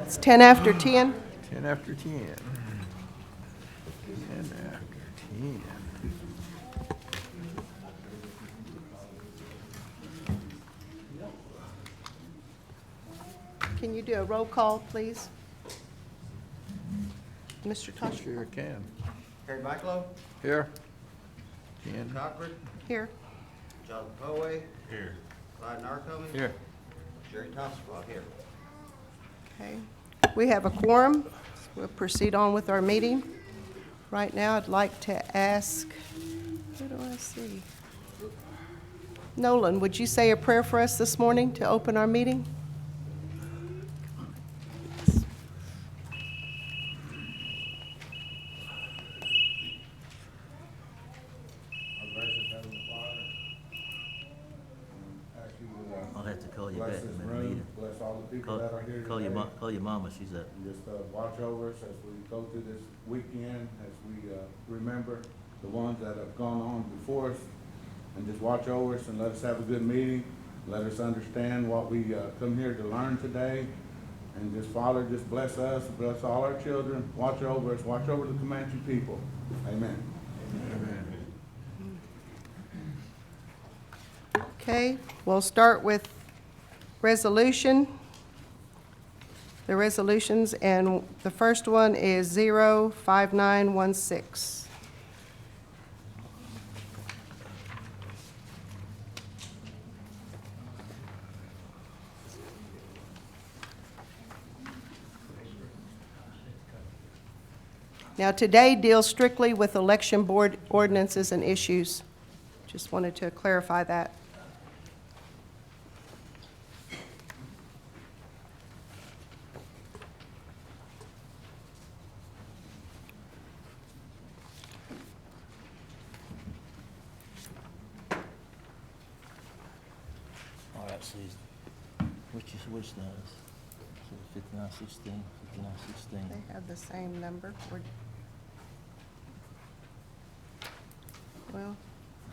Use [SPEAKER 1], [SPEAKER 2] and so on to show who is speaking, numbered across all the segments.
[SPEAKER 1] It's 10 after 10.
[SPEAKER 2] 10 after 10. 10 after 10.
[SPEAKER 1] Can you do a roll call, please? Mr. Tosh?
[SPEAKER 2] Sure can.
[SPEAKER 3] Harry Michaelo,
[SPEAKER 2] Here. 10.
[SPEAKER 3] Cochran,
[SPEAKER 1] Here.
[SPEAKER 3] Jonathan Poway,
[SPEAKER 2] Here.
[SPEAKER 3] Clyde Narcoming.
[SPEAKER 2] Here.
[SPEAKER 3] Jerry Thompson here.
[SPEAKER 1] Okay. We have a quorum. We'll proceed on with our meeting. Right now, I'd like to ask, who do I see? Nolan, would you say a prayer for us this morning to open our meeting?
[SPEAKER 4] Our gracious Heavenly Father, ask you to
[SPEAKER 5] I'll have to call you back
[SPEAKER 4] bless
[SPEAKER 5] in
[SPEAKER 4] this
[SPEAKER 5] a minute.
[SPEAKER 4] room, bless all the people that are here today.
[SPEAKER 5] Call your mama, she's up.
[SPEAKER 4] And just watch over us as we go through this weekend, as we remember the ones that have gone on before us. And just watch over us and let us have a good meeting. Let us understand what we come here to learn today. And just, Father, just bless us, bless all our children. Watch over us, watch over the Comanche people. Amen.
[SPEAKER 1] Okay, we'll start with resolution. The resolutions, and the first one is 05916. Now, today deals strictly with election board ordinances and issues. Just wanted to clarify that.
[SPEAKER 5] All right, so which does? So 5916, 5916.
[SPEAKER 1] They have the same number. Well,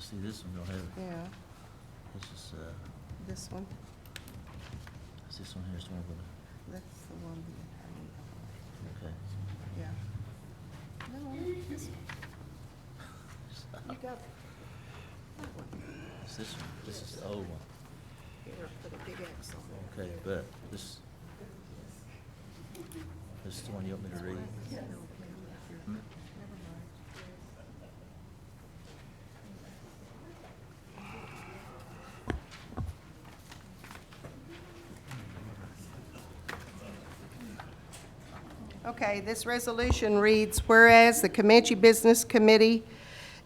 [SPEAKER 5] See, this one don't have,
[SPEAKER 1] yeah,
[SPEAKER 5] this is,
[SPEAKER 1] this one,
[SPEAKER 5] is this one here, this one,
[SPEAKER 1] that's the one the
[SPEAKER 5] okay.
[SPEAKER 1] attorney, yeah. No, this one. You got that one.
[SPEAKER 5] It's this one, this is the old one.
[SPEAKER 1] Here, put a big X on it.
[SPEAKER 5] Okay, but this is the one you want me to read? Hmm?
[SPEAKER 1] Okay, this resolution reads, whereas the Comanche Business Committee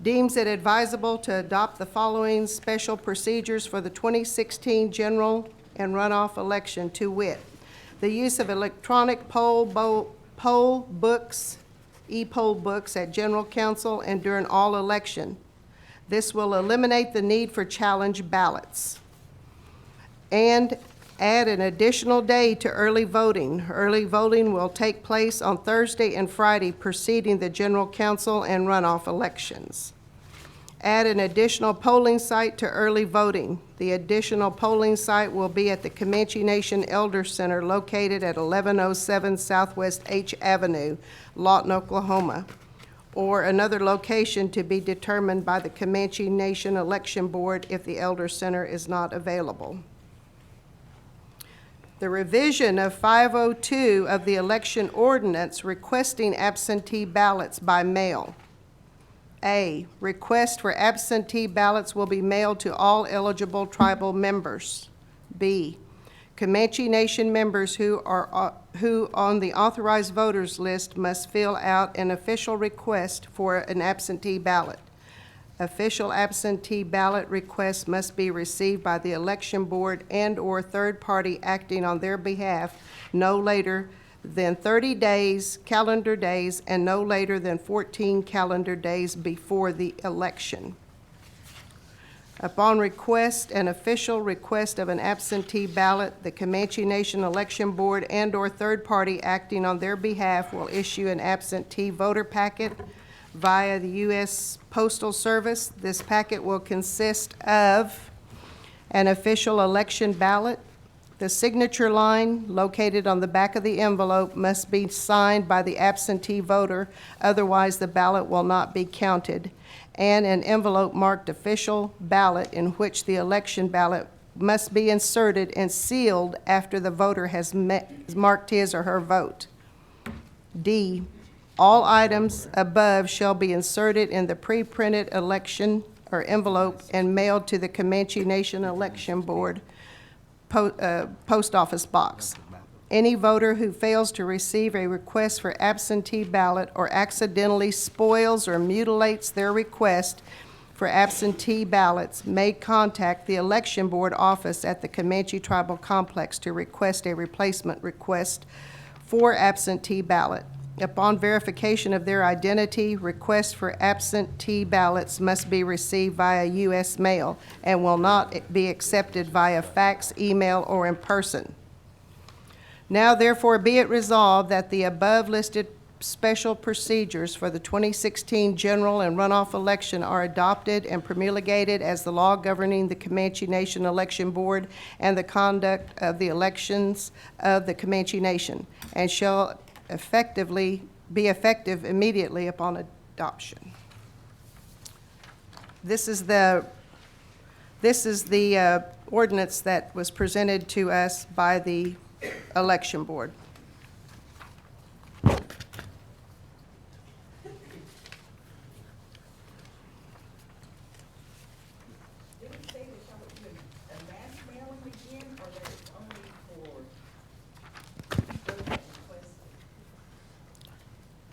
[SPEAKER 1] deems it advisable to adopt the following special procedures for the 2016 general and runoff election, to wit, the use of electronic poll books, e-poll books at general council and during all election. This will eliminate the need for challenge ballots. And add an additional day to early voting. Early voting will take place on Thursday and Friday preceding the general council and runoff elections. Add an additional polling site to early voting. The additional polling site will be at the Comanche Nation Elder Center located at 1107 Southwest H Avenue, Lawton, Oklahoma, or another location to be determined by the Comanche Nation Election Board if the Elder Center is not available. The revision of 502 of the election ordinance requesting absentee ballots by mail. A, request for absentee ballots will be mailed to all eligible tribal members. B, Comanche Nation members who on the authorized voters list must fill out an official request for an absentee ballot. Official absentee ballot requests must be received by the election board and/or third party acting on their behalf no later than 30 days, calendar days, and no later than 14 calendar days before the election. Upon request, an official request of an absentee ballot, the Comanche Nation Election Board and/or third party acting on their behalf will issue an absentee voter packet via the U.S. Postal Service. This packet will consist of an official election ballot, The signature line located on the back of the envelope must be signed by the absentee voter, otherwise the ballot will not be counted. And an envelope marked official ballot in which the election ballot must be inserted and sealed after the voter has marked his or her vote. D, all items above shall be inserted in the pre-printed election or envelope and mailed to the Comanche Nation Election Board post office box. Any voter who fails to receive a request for absentee ballot or accidentally spoils or mutilates their request for absentee ballots may contact the Election Board office at the Comanche Tribal Complex to request a replacement request for absentee ballot. Upon verification of their identity, requests for absentee ballots must be received via U.S. mail and will not be accepted via fax, email, or in person. Now therefore be it resolved that the above listed special procedures for the 2016 general and runoff election are adopted and promulgated as the law governing the Comanche Nation Election Board and the conduct of the elections of the Comanche Nation, and shall be effective immediately upon adoption. This is the ordinance that was presented to us by the Election Board.
[SPEAKER 6] Did it say that y'all would do a mass mailing again, or that it's only for those that request?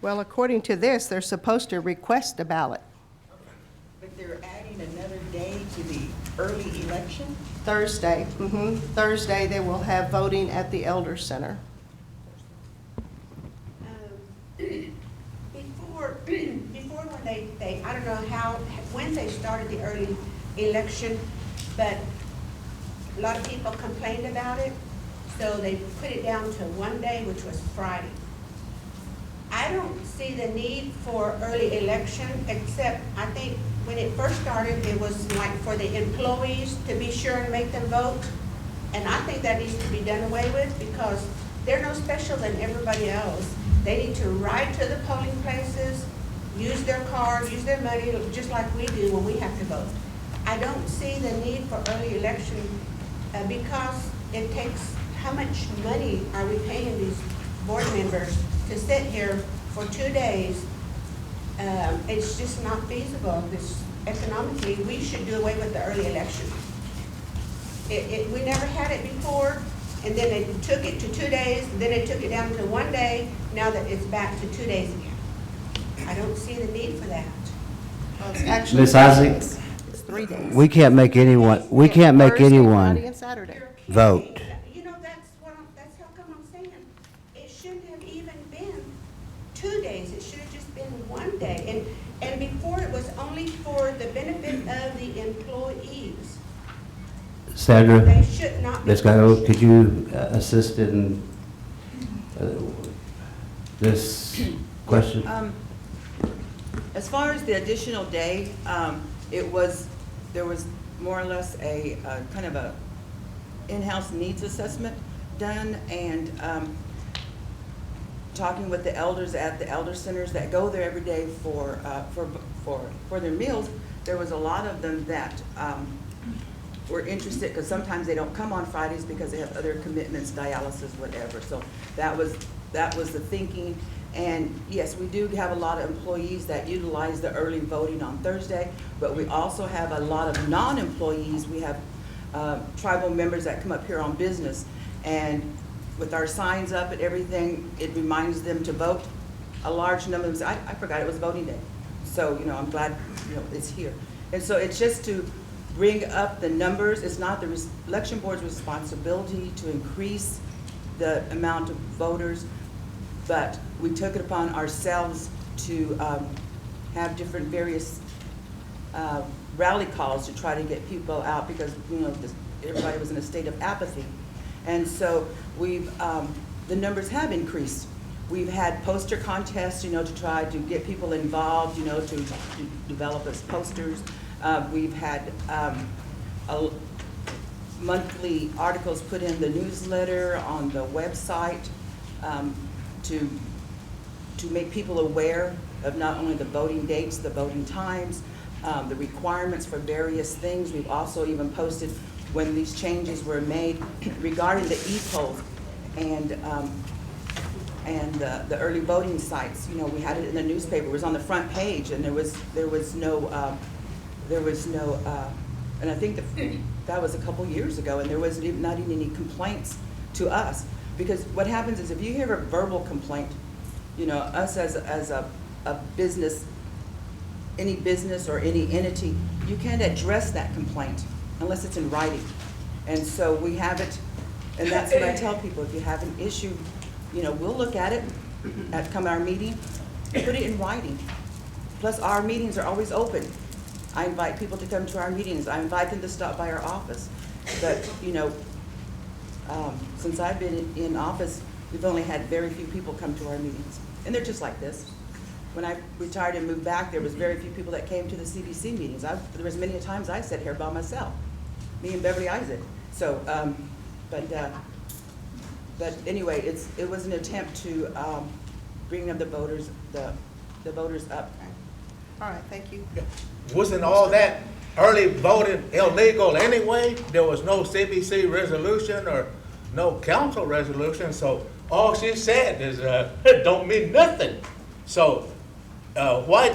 [SPEAKER 1] Well, according to this, they're supposed to request a ballot.
[SPEAKER 6] But they're adding another day to the early election?
[SPEAKER 1] Thursday, Thursday, they will have voting at the Elder Center.
[SPEAKER 7] Before when they, I don't know when they started the early election, but a lot of people complained about it, so they put it down to one day, which was Friday. I don't see the need for early election, except I think when it first started, it was like for the employees to be sure and make them vote. And I think that needs to be done away with, because they're no special than everybody else. They need to ride to the polling places, use their card, use their money, just like we do when we have to vote. I don't see the need for early election because it takes, how much money are we paying these board members to sit here for 2 days? It's just not feasible. Economically, we should do away with the early election. We never had it before, and then they took it to 2 days, then they took it down to 1 day, now that it's back to 2 days again. I don't see the need for that.
[SPEAKER 1] Well, it's actually
[SPEAKER 8] Ms. Isaac,
[SPEAKER 1] it's 3 days.
[SPEAKER 8] we can't make anyone,
[SPEAKER 1] Thursday, Friday, and Saturday.
[SPEAKER 8] vote.
[SPEAKER 7] You know, that's how come I'm saying, it shouldn't have even been 2 days, it should have just been 1 day. And before, it was only for the benefit of the employees.
[SPEAKER 8] Sandra,
[SPEAKER 7] They should not be.
[SPEAKER 8] Ms. Gallo, could you assist in this question?
[SPEAKER 9] As far as the additional day, there was more or less a kind of a in-house needs assessment done, and talking with the elders at the elder centers that go there every day for their meals, there was a lot of them that were interested, because sometimes they don't come on Fridays because they have other commitments, dialysis, whatever. So that was the thinking. And yes, we do have a lot of employees that utilize the early voting on Thursday, but we also have a lot of non-employees. We have tribal members that come up here on business, and with our signs up and everything, it reminds them to vote. A large number of them say, I forgot it was voting day. So, I'm glad, it's here. And so it's just to bring up the numbers. It's not the election board's responsibility to increase the amount of voters, but we took it upon ourselves to have different various rally calls to try to get people out, because everybody was in a state of apathy. And so the numbers have increased. We've had poster contests, to try to get people involved, to develop as posters. We've had monthly articles put in the newsletter, on the website, to make people aware of not only the voting dates, the voting times, the requirements for various things. We've also even posted when these changes were made regarding the e-polls and the early voting sites. You know, we had it in the newspaper, it was on the front page, and there was no, and I think that was a couple years ago, and there was not even any complaints to us. Because what happens is if you hear a verbal complaint, you know, us as a business, any business or any entity, you can't address that complaint unless it's in writing. And so we have it, and that's what I tell people, if you have an issue, you know, we'll look at it come our meeting, put it in writing. Plus, our meetings are always open. I invite people to come to our meetings. I invite them to stop by our office. But, you know, since I've been in office, we've only had very few people come to our meetings. And they're just like this. When I retired and moved back, there was very few people that came to the CBC meetings. There was many times I sat here by myself, me and Beverly Isaac. So, but anyway, it was an attempt to bring up the voters up.
[SPEAKER 1] All right, thank you.
[SPEAKER 10] Wasn't all that early voting illegal anyway? There was no CBC resolution or no council resolution, so all she said is, it don't mean nothing. So, why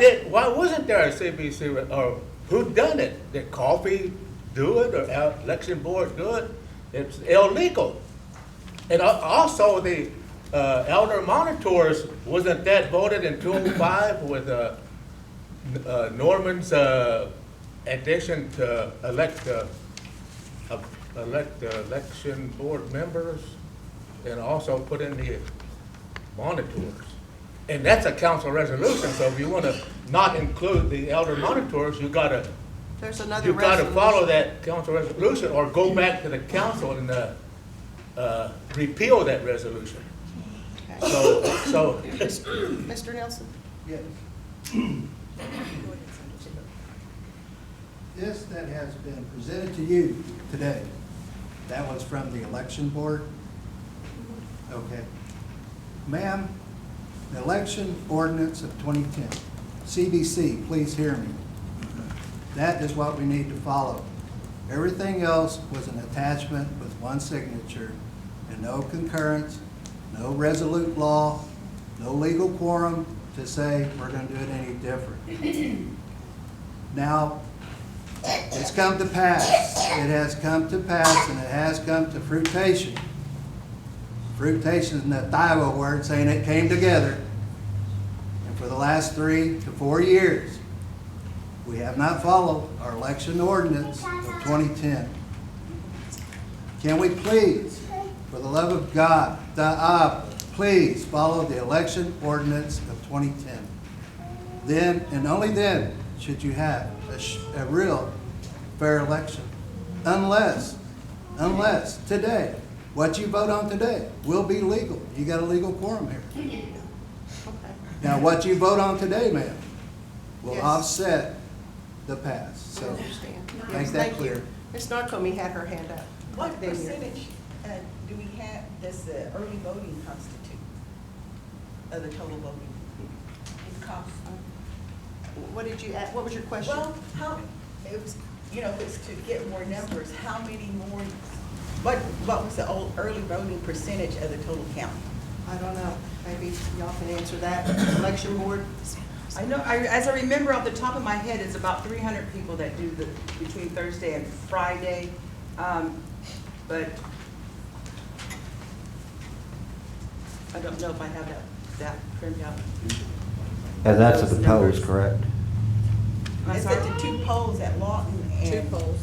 [SPEAKER 10] wasn't there a CBC, or who done it? Did Coffee do it, or election board do it? It's illegal. And also the elder monitors, wasn't that voted in 2005 with Norman's addition to elect election board members, and also put in the monitors. And that's a council resolution, so if you want to not include the elder monitors, you gotta
[SPEAKER 1] There's another
[SPEAKER 10] you gotta
[SPEAKER 1] resolution.
[SPEAKER 10] follow that council resolution, or go back to the council and repeal that resolution.
[SPEAKER 1] Okay.
[SPEAKER 10] So
[SPEAKER 1] Mr. Nelson?
[SPEAKER 11] Yes. This that has been presented to you today, that was from the election board? Okay. Ma'am, the election ordinance of 2010, CBC, please hear me. That is what we need to follow. Everything else was an attachment with one signature and no concurrence, no resolute law, no legal quorum to say we're going to do it any different. Now, it's come to pass. It has come to pass, and it has come to fruition. Fruitation is the Iowa word saying it came together. And for the last 3 to 4 years, we have not followed our election ordinance of 2010. Can we please, for the love of God, please follow the election ordinance of 2010? Then, and only then, should you have a real fair election. Unless today, what you vote on today will be legal. You got a legal quorum here. Now, what you vote on today, ma'am, will
[SPEAKER 1] Yes.
[SPEAKER 11] offset the past.
[SPEAKER 1] I
[SPEAKER 11] So,
[SPEAKER 1] understand.
[SPEAKER 11] make
[SPEAKER 1] Yes,
[SPEAKER 11] that
[SPEAKER 1] thank you.
[SPEAKER 11] clear.
[SPEAKER 1] Ms. Narcomi had her hand up.
[SPEAKER 6] What
[SPEAKER 1] Then you're-
[SPEAKER 6] percentage do we have, does the early voting constitute of the total voting? It costs.
[SPEAKER 1] What did you add? What was your question?
[SPEAKER 6] Well, it was, you know, it's to get more numbers, how many more, what was the early voting percentage of the total count?
[SPEAKER 1] I don't know. Maybe y'all can answer that. Election board?
[SPEAKER 9] I know, as I remember off the top of my head, it's about 300 people that do between Thursday and Friday. But I don't know if I have that printout.
[SPEAKER 8] And that's at the polls, correct?
[SPEAKER 9] I'm
[SPEAKER 6] It's
[SPEAKER 9] sorry?
[SPEAKER 6] at the 2 polls at Lawton and.
[SPEAKER 1] 2 polls.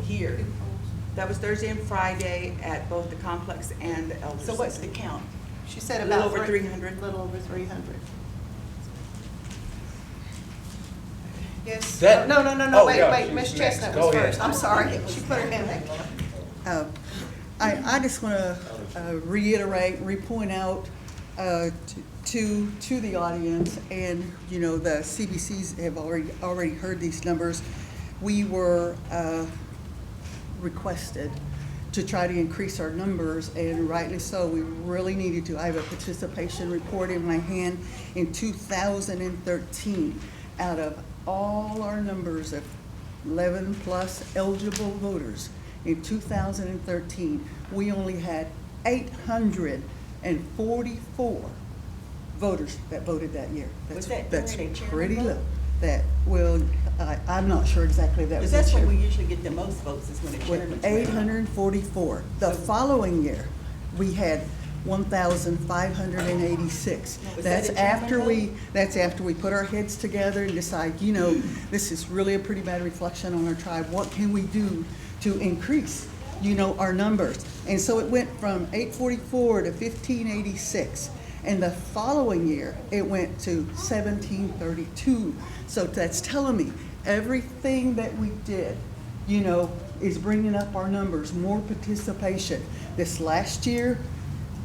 [SPEAKER 6] Here.
[SPEAKER 9] That was Thursday and Friday at both the complex and the Elder
[SPEAKER 6] So what's the
[SPEAKER 9] Center.
[SPEAKER 6] count?
[SPEAKER 1] She said
[SPEAKER 9] A
[SPEAKER 1] about
[SPEAKER 9] little over 300.
[SPEAKER 1] Little over 300. Yes.
[SPEAKER 10] That-
[SPEAKER 1] No,
[SPEAKER 10] Oh,
[SPEAKER 1] wait,
[SPEAKER 10] yeah, she's
[SPEAKER 1] Ms.
[SPEAKER 10] next.
[SPEAKER 1] Chestnut
[SPEAKER 10] Go
[SPEAKER 1] was
[SPEAKER 10] ahead.
[SPEAKER 1] first. I'm sorry. She put her hand up.
[SPEAKER 12] I just want to reiterate, repoint out to the audience, and, you know, the CBCs have already heard these numbers. We were requested to try to increase our numbers, and rightly so, we really needed to. I have a participation report in my hand in 2013. Out of all our numbers of 11-plus eligible voters in 2013, we only had 844 voters that voted that year.
[SPEAKER 6] Was that
[SPEAKER 12] That's
[SPEAKER 6] during a chairman
[SPEAKER 12] pretty
[SPEAKER 6] vote?
[SPEAKER 12] low. That, well, I'm not sure exactly that was.
[SPEAKER 6] Because that's
[SPEAKER 12] the
[SPEAKER 6] when we
[SPEAKER 12] chair.
[SPEAKER 6] usually get the most votes, is when the chairman's.
[SPEAKER 12] With 844. The following year, we had 1,586.
[SPEAKER 6] Was
[SPEAKER 12] That's
[SPEAKER 6] that a chairman
[SPEAKER 12] after
[SPEAKER 6] vote?
[SPEAKER 12] that's after we put our heads together and decide, this is really a pretty bad reflection on our tribe. What can we do to increase, our numbers? And so it went from 844 to 1586. And the following year, it went to 1732. So that's telling me everything that we did, is bringing up our numbers, more participation. This last year,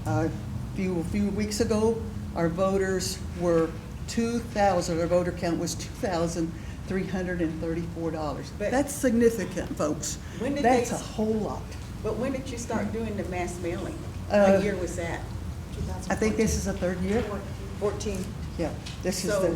[SPEAKER 12] a few weeks ago, our voters were 2,000, our voter count was 2,334.
[SPEAKER 6] But-
[SPEAKER 12] That's significant, folks.
[SPEAKER 6] When did
[SPEAKER 12] That's
[SPEAKER 6] they-
[SPEAKER 12] a whole lot.
[SPEAKER 6] But when did you start doing the mass mailing?
[SPEAKER 12] Uh,
[SPEAKER 6] What year was that?
[SPEAKER 12] I think this is the third year.
[SPEAKER 6] 14.
[SPEAKER 12] Yeah, this is
[SPEAKER 6] So,
[SPEAKER 12] the,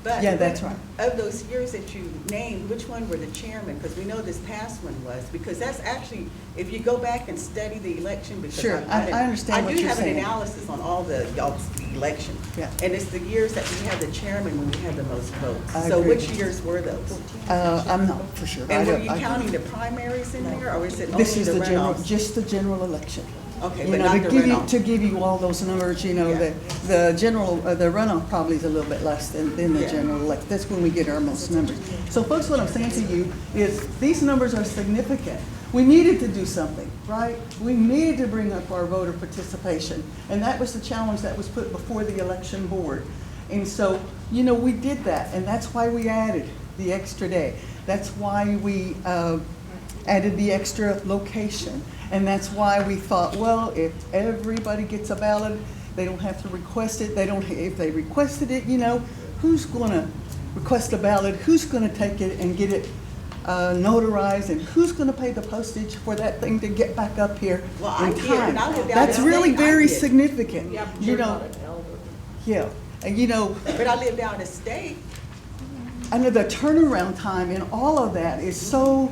[SPEAKER 6] but.
[SPEAKER 12] Yeah, that's right.
[SPEAKER 6] Of those years that you named, which one were the chairman? Because we know this past one was, because that's actually, if you go back and study the election, because.
[SPEAKER 12] Sure, I understand what you're
[SPEAKER 6] I do
[SPEAKER 12] saying.
[SPEAKER 6] have an analysis on all the, y'all's election.
[SPEAKER 12] Yeah.
[SPEAKER 6] And it's the years that we had the chairman when we had the most votes.
[SPEAKER 12] I
[SPEAKER 6] So
[SPEAKER 12] agree.
[SPEAKER 6] which years were those?
[SPEAKER 12] I'm not for sure. I
[SPEAKER 6] And were
[SPEAKER 12] don't-
[SPEAKER 6] you
[SPEAKER 12] I-
[SPEAKER 6] counting the primaries in there, or is it only
[SPEAKER 12] This is
[SPEAKER 6] the
[SPEAKER 12] the general,
[SPEAKER 6] runoffs?
[SPEAKER 12] just the general election.
[SPEAKER 6] Okay,
[SPEAKER 12] You
[SPEAKER 6] but
[SPEAKER 12] know,
[SPEAKER 6] not
[SPEAKER 12] to
[SPEAKER 6] the
[SPEAKER 12] give you-
[SPEAKER 6] runoff.
[SPEAKER 12] To give you all those numbers,
[SPEAKER 6] Yeah.
[SPEAKER 12] the general, the runoff probably is a little bit less than the
[SPEAKER 6] Yeah.
[SPEAKER 12] general election. That's when we get our most numbers. So folks, what I'm saying to you is, these numbers are significant. We needed to do something, right? We needed to bring up our voter participation. And that was the challenge that was put before the election board. And so, we did that, and that's why we added the extra day. That's why we added the extra location. And that's why we thought, well, if everybody gets a ballot, they don't have to request it. If they requested it, who's gonna request a ballot? Who's gonna take it and get it notarized? And who's gonna pay the postage for that thing to get back up here
[SPEAKER 6] Well, I
[SPEAKER 12] in
[SPEAKER 6] did,
[SPEAKER 12] time?
[SPEAKER 6] and I lived out
[SPEAKER 12] That's
[SPEAKER 6] in
[SPEAKER 12] really
[SPEAKER 6] state, I
[SPEAKER 12] very
[SPEAKER 6] did.
[SPEAKER 12] significant.
[SPEAKER 6] Yeah, but
[SPEAKER 12] You
[SPEAKER 6] you're
[SPEAKER 12] know,
[SPEAKER 6] not an elder.
[SPEAKER 12] yeah, and
[SPEAKER 6] But I lived out of state.
[SPEAKER 12] I know the turnaround time and all of that is so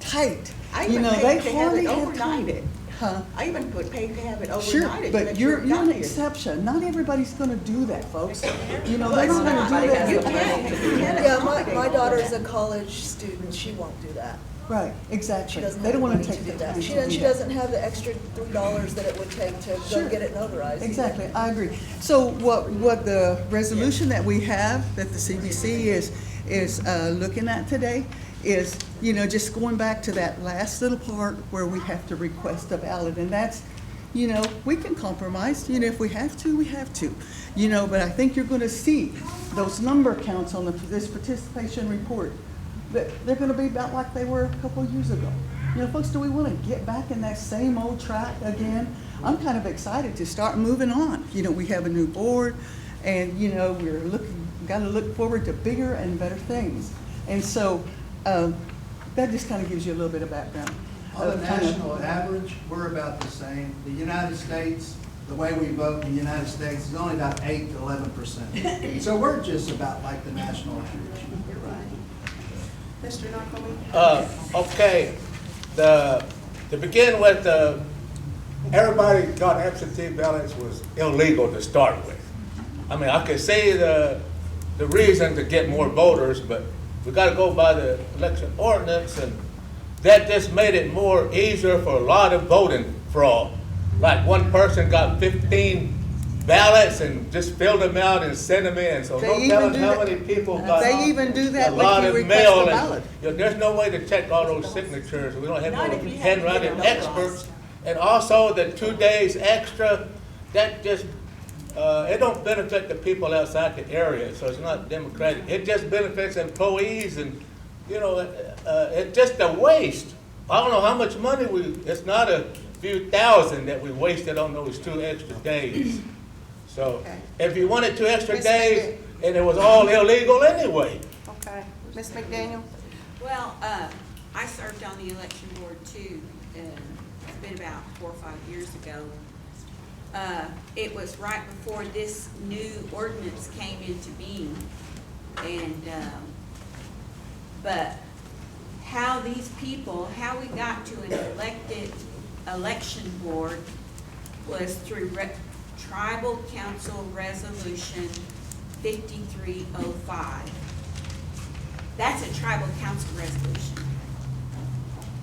[SPEAKER 12] tight.
[SPEAKER 6] I
[SPEAKER 12] You
[SPEAKER 6] even
[SPEAKER 12] know,
[SPEAKER 6] paid
[SPEAKER 12] they
[SPEAKER 6] to have
[SPEAKER 12] hardly
[SPEAKER 6] it
[SPEAKER 12] have time.
[SPEAKER 6] overnighted.
[SPEAKER 12] Huh?
[SPEAKER 6] I even paid to have it
[SPEAKER 12] Sure,
[SPEAKER 6] overnighted.
[SPEAKER 12] but
[SPEAKER 6] that
[SPEAKER 12] you're
[SPEAKER 6] you
[SPEAKER 12] an
[SPEAKER 6] got here.
[SPEAKER 12] exception. Not everybody's gonna do that, folks. They're
[SPEAKER 6] Well,
[SPEAKER 12] not
[SPEAKER 6] it's
[SPEAKER 12] gonna
[SPEAKER 6] not.
[SPEAKER 12] do that.
[SPEAKER 6] You can't.
[SPEAKER 13] Yeah, my daughter's a college student, she won't do that.
[SPEAKER 12] Right,
[SPEAKER 13] She
[SPEAKER 12] exactly.
[SPEAKER 13] doesn't
[SPEAKER 12] They
[SPEAKER 13] have
[SPEAKER 12] don't
[SPEAKER 13] the
[SPEAKER 12] wanna
[SPEAKER 13] money to
[SPEAKER 12] take
[SPEAKER 13] do
[SPEAKER 12] the
[SPEAKER 13] that.
[SPEAKER 12] time
[SPEAKER 13] She
[SPEAKER 12] to do
[SPEAKER 13] she
[SPEAKER 12] that.
[SPEAKER 13] doesn't have the extra $3 that it would take to
[SPEAKER 12] Sure.
[SPEAKER 13] go get it notarized. either.
[SPEAKER 12] Exactly, I agree. So what the resolution that we have, that the CBC is looking at today, is, just going back to that last little part where we have to request a ballot, and that's, we can compromise, if we have to, we have to. But I think you're gonna see those number counts on this participation report, that they're gonna be about like they were a couple of years ago. Folks, do we wanna get back in that same old track again? I'm kind of excited to start moving on. We have a new board, and, gotta look forward to bigger and better things. And so, that just kind of gives you a little bit of background.
[SPEAKER 11] On the
[SPEAKER 12] of kind of-
[SPEAKER 11] national average, we're about the same. The United States, the way we vote in the United States is only about 8 to 11%. So we're just about like the national average.
[SPEAKER 7] You're right. Mr. Narcomi?
[SPEAKER 10] Okay, to begin with, everybody got absentee ballots was illegal to start with. I mean, I could say the reason to get more voters, but we gotta go by the election ordinance, and that just made it more easier for a lot of voting fraud. Like one person got 15 ballots and just filled them out and sent them in, so
[SPEAKER 12] They
[SPEAKER 10] no
[SPEAKER 12] even
[SPEAKER 10] telling
[SPEAKER 12] do
[SPEAKER 10] how
[SPEAKER 12] that-
[SPEAKER 10] many people got.
[SPEAKER 12] They even do that
[SPEAKER 10] a
[SPEAKER 12] when
[SPEAKER 10] lot
[SPEAKER 12] you
[SPEAKER 10] of
[SPEAKER 12] request
[SPEAKER 10] mail
[SPEAKER 12] a
[SPEAKER 10] and-
[SPEAKER 12] ballot.
[SPEAKER 10] There's no way to check all those signatures. We don't have
[SPEAKER 6] Not
[SPEAKER 10] no
[SPEAKER 6] if you have to
[SPEAKER 10] handwriting
[SPEAKER 6] get it notarized.
[SPEAKER 10] experts. And also the 2 days extra, that just, it don't benefit the people outside the area, so it's not democratic. It just benefits employees, and, it's just a waste. I don't know how much money it's not a few thousand that we wasted on those 2 extra days. So,
[SPEAKER 1] Okay.
[SPEAKER 10] if you wanted 2 extra
[SPEAKER 1] Ms.
[SPEAKER 10] days, and it was all illegal anyway.
[SPEAKER 1] Okay. Ms. McDaniel?
[SPEAKER 6] Well,
[SPEAKER 14] I served on the election board too, it's been about 4 or 5 years ago. It was right before this new ordinance came into being. And, but how these people, how we got to an elected election board was through Tribal Council Resolution 5305. That's a tribal council resolution.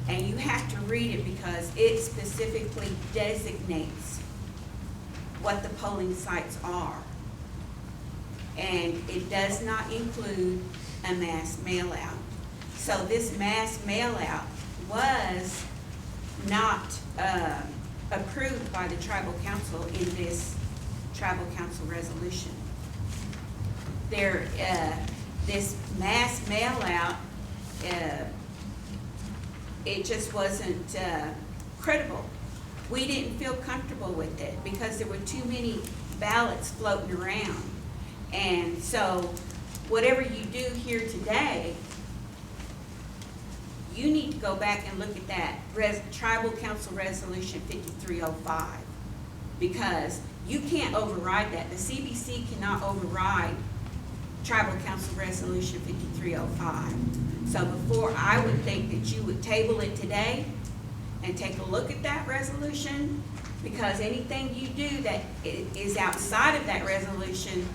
[SPEAKER 14] And you have to read it because it specifically designates what the polling sites are. And it does not include a mass mail out. So this mass mail out was not approved by the tribal council in this tribal council resolution. This mass mail out, it just wasn't credible. We didn't feel comfortable with it because there were too many ballots floating around. And so whatever you do here today, you need to go back and look at that Tribal Council Resolution 5305 because you can't override that. The CBC cannot override Tribal Council Resolution 5305. So before, I would think that you would table it today and take a look at that resolution because anything you do that is outside of that resolution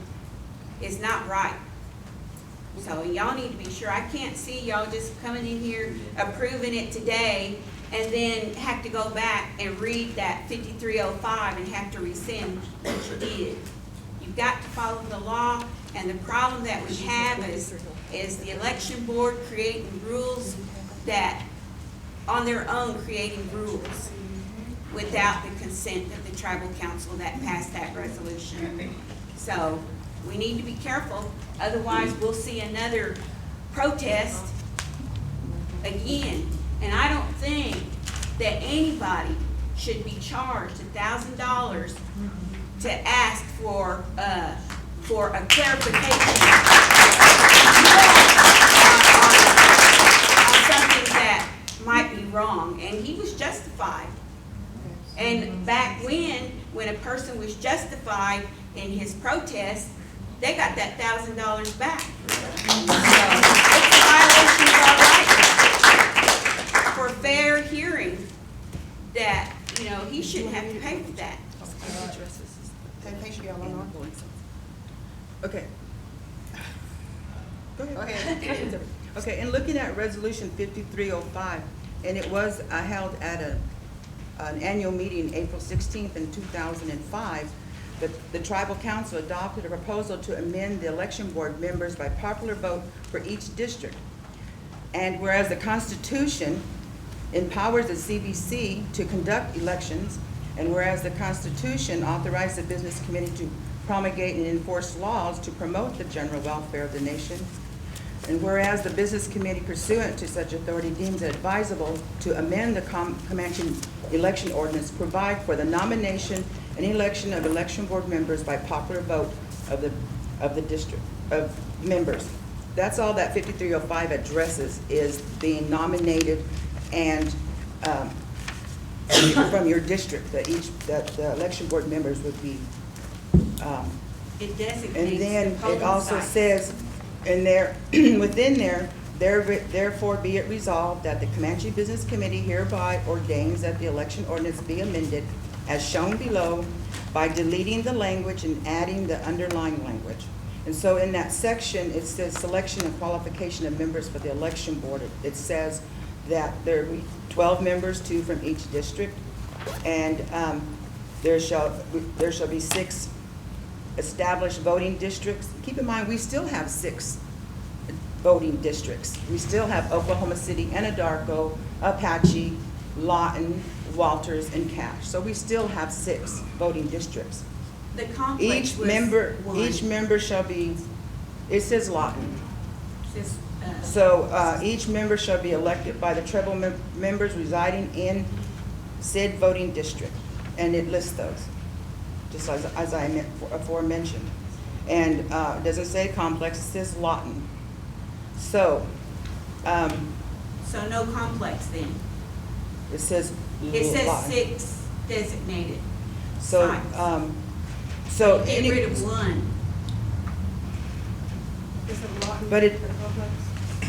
[SPEAKER 14] is not right. So y'all need to be sure. I can't see y'all just coming in here approving it today and then have to go back and read that 5305 and have to rescind what you did. You've got to follow the law, and the problem that we have is the election board creating rules that, on their own, creating rules without the consent of the tribal council that passed that resolution. So we need to be careful, otherwise we'll see another protest again. And I don't think that anybody should be charged $1,000 to ask for a clarification on something that might be wrong. And he was justified. And back when a person was justified in his protest, they got that $1,000 back. So it's a violation of our rights for fair hearing that, you know, he shouldn't have to pay for that.
[SPEAKER 9] Okay. Go
[SPEAKER 1] Go
[SPEAKER 9] ahead.
[SPEAKER 1] ahead.
[SPEAKER 9] Okay, in looking at Resolution 5305, and it was held at an annual meeting April 16th in 2005, the Tribal Council adopted a proposal to amend the election board members by popular vote for each district. And whereas the Constitution empowers the CBC to conduct elections, and whereas the Constitution authorized the Business Committee to promulgate and enforce laws to promote the general welfare of the nation, and whereas the Business Committee pursuant to such authority deems it advisable to amend the Comanche election ordinance, provide for the nomination and election of election board members by popular vote of the district of members. That's all that 5305 addresses, is being nominated and from your district, that the election board members would be.
[SPEAKER 14] It designates
[SPEAKER 9] And then
[SPEAKER 14] the polling
[SPEAKER 9] it also
[SPEAKER 14] sites.
[SPEAKER 9] says in there, within there, therefore be it resolved that the Comanche Business Committee hereby ordains that the election ordinance be amended as shown below by deleting the language and adding the underlying language. And so in that section, it says selection and qualification of members for the election board. It says that there will be 12 members, 2 from each district, and there shall be 6 established voting districts. Keep in mind, we still have 6 voting districts. We still have Oklahoma City, Anadarko, Apache, Lawton, Walters, and Cache. So we still have 6 voting districts.
[SPEAKER 14] The complex
[SPEAKER 9] Each
[SPEAKER 14] was one.
[SPEAKER 9] member shall be, it says Lawton.
[SPEAKER 14] Says,
[SPEAKER 9] So each member shall be elected by the tribal members residing in said voting district. And it lists those, just as I aforementioned. And it doesn't say complex, it says Lawton. So
[SPEAKER 14] So no complex then.
[SPEAKER 9] It says.
[SPEAKER 14] It says
[SPEAKER 9] lot.
[SPEAKER 14] 6 designated
[SPEAKER 9] So,
[SPEAKER 14] sites.
[SPEAKER 9] so
[SPEAKER 14] Get
[SPEAKER 9] any.
[SPEAKER 14] rid of 1.
[SPEAKER 9] But it,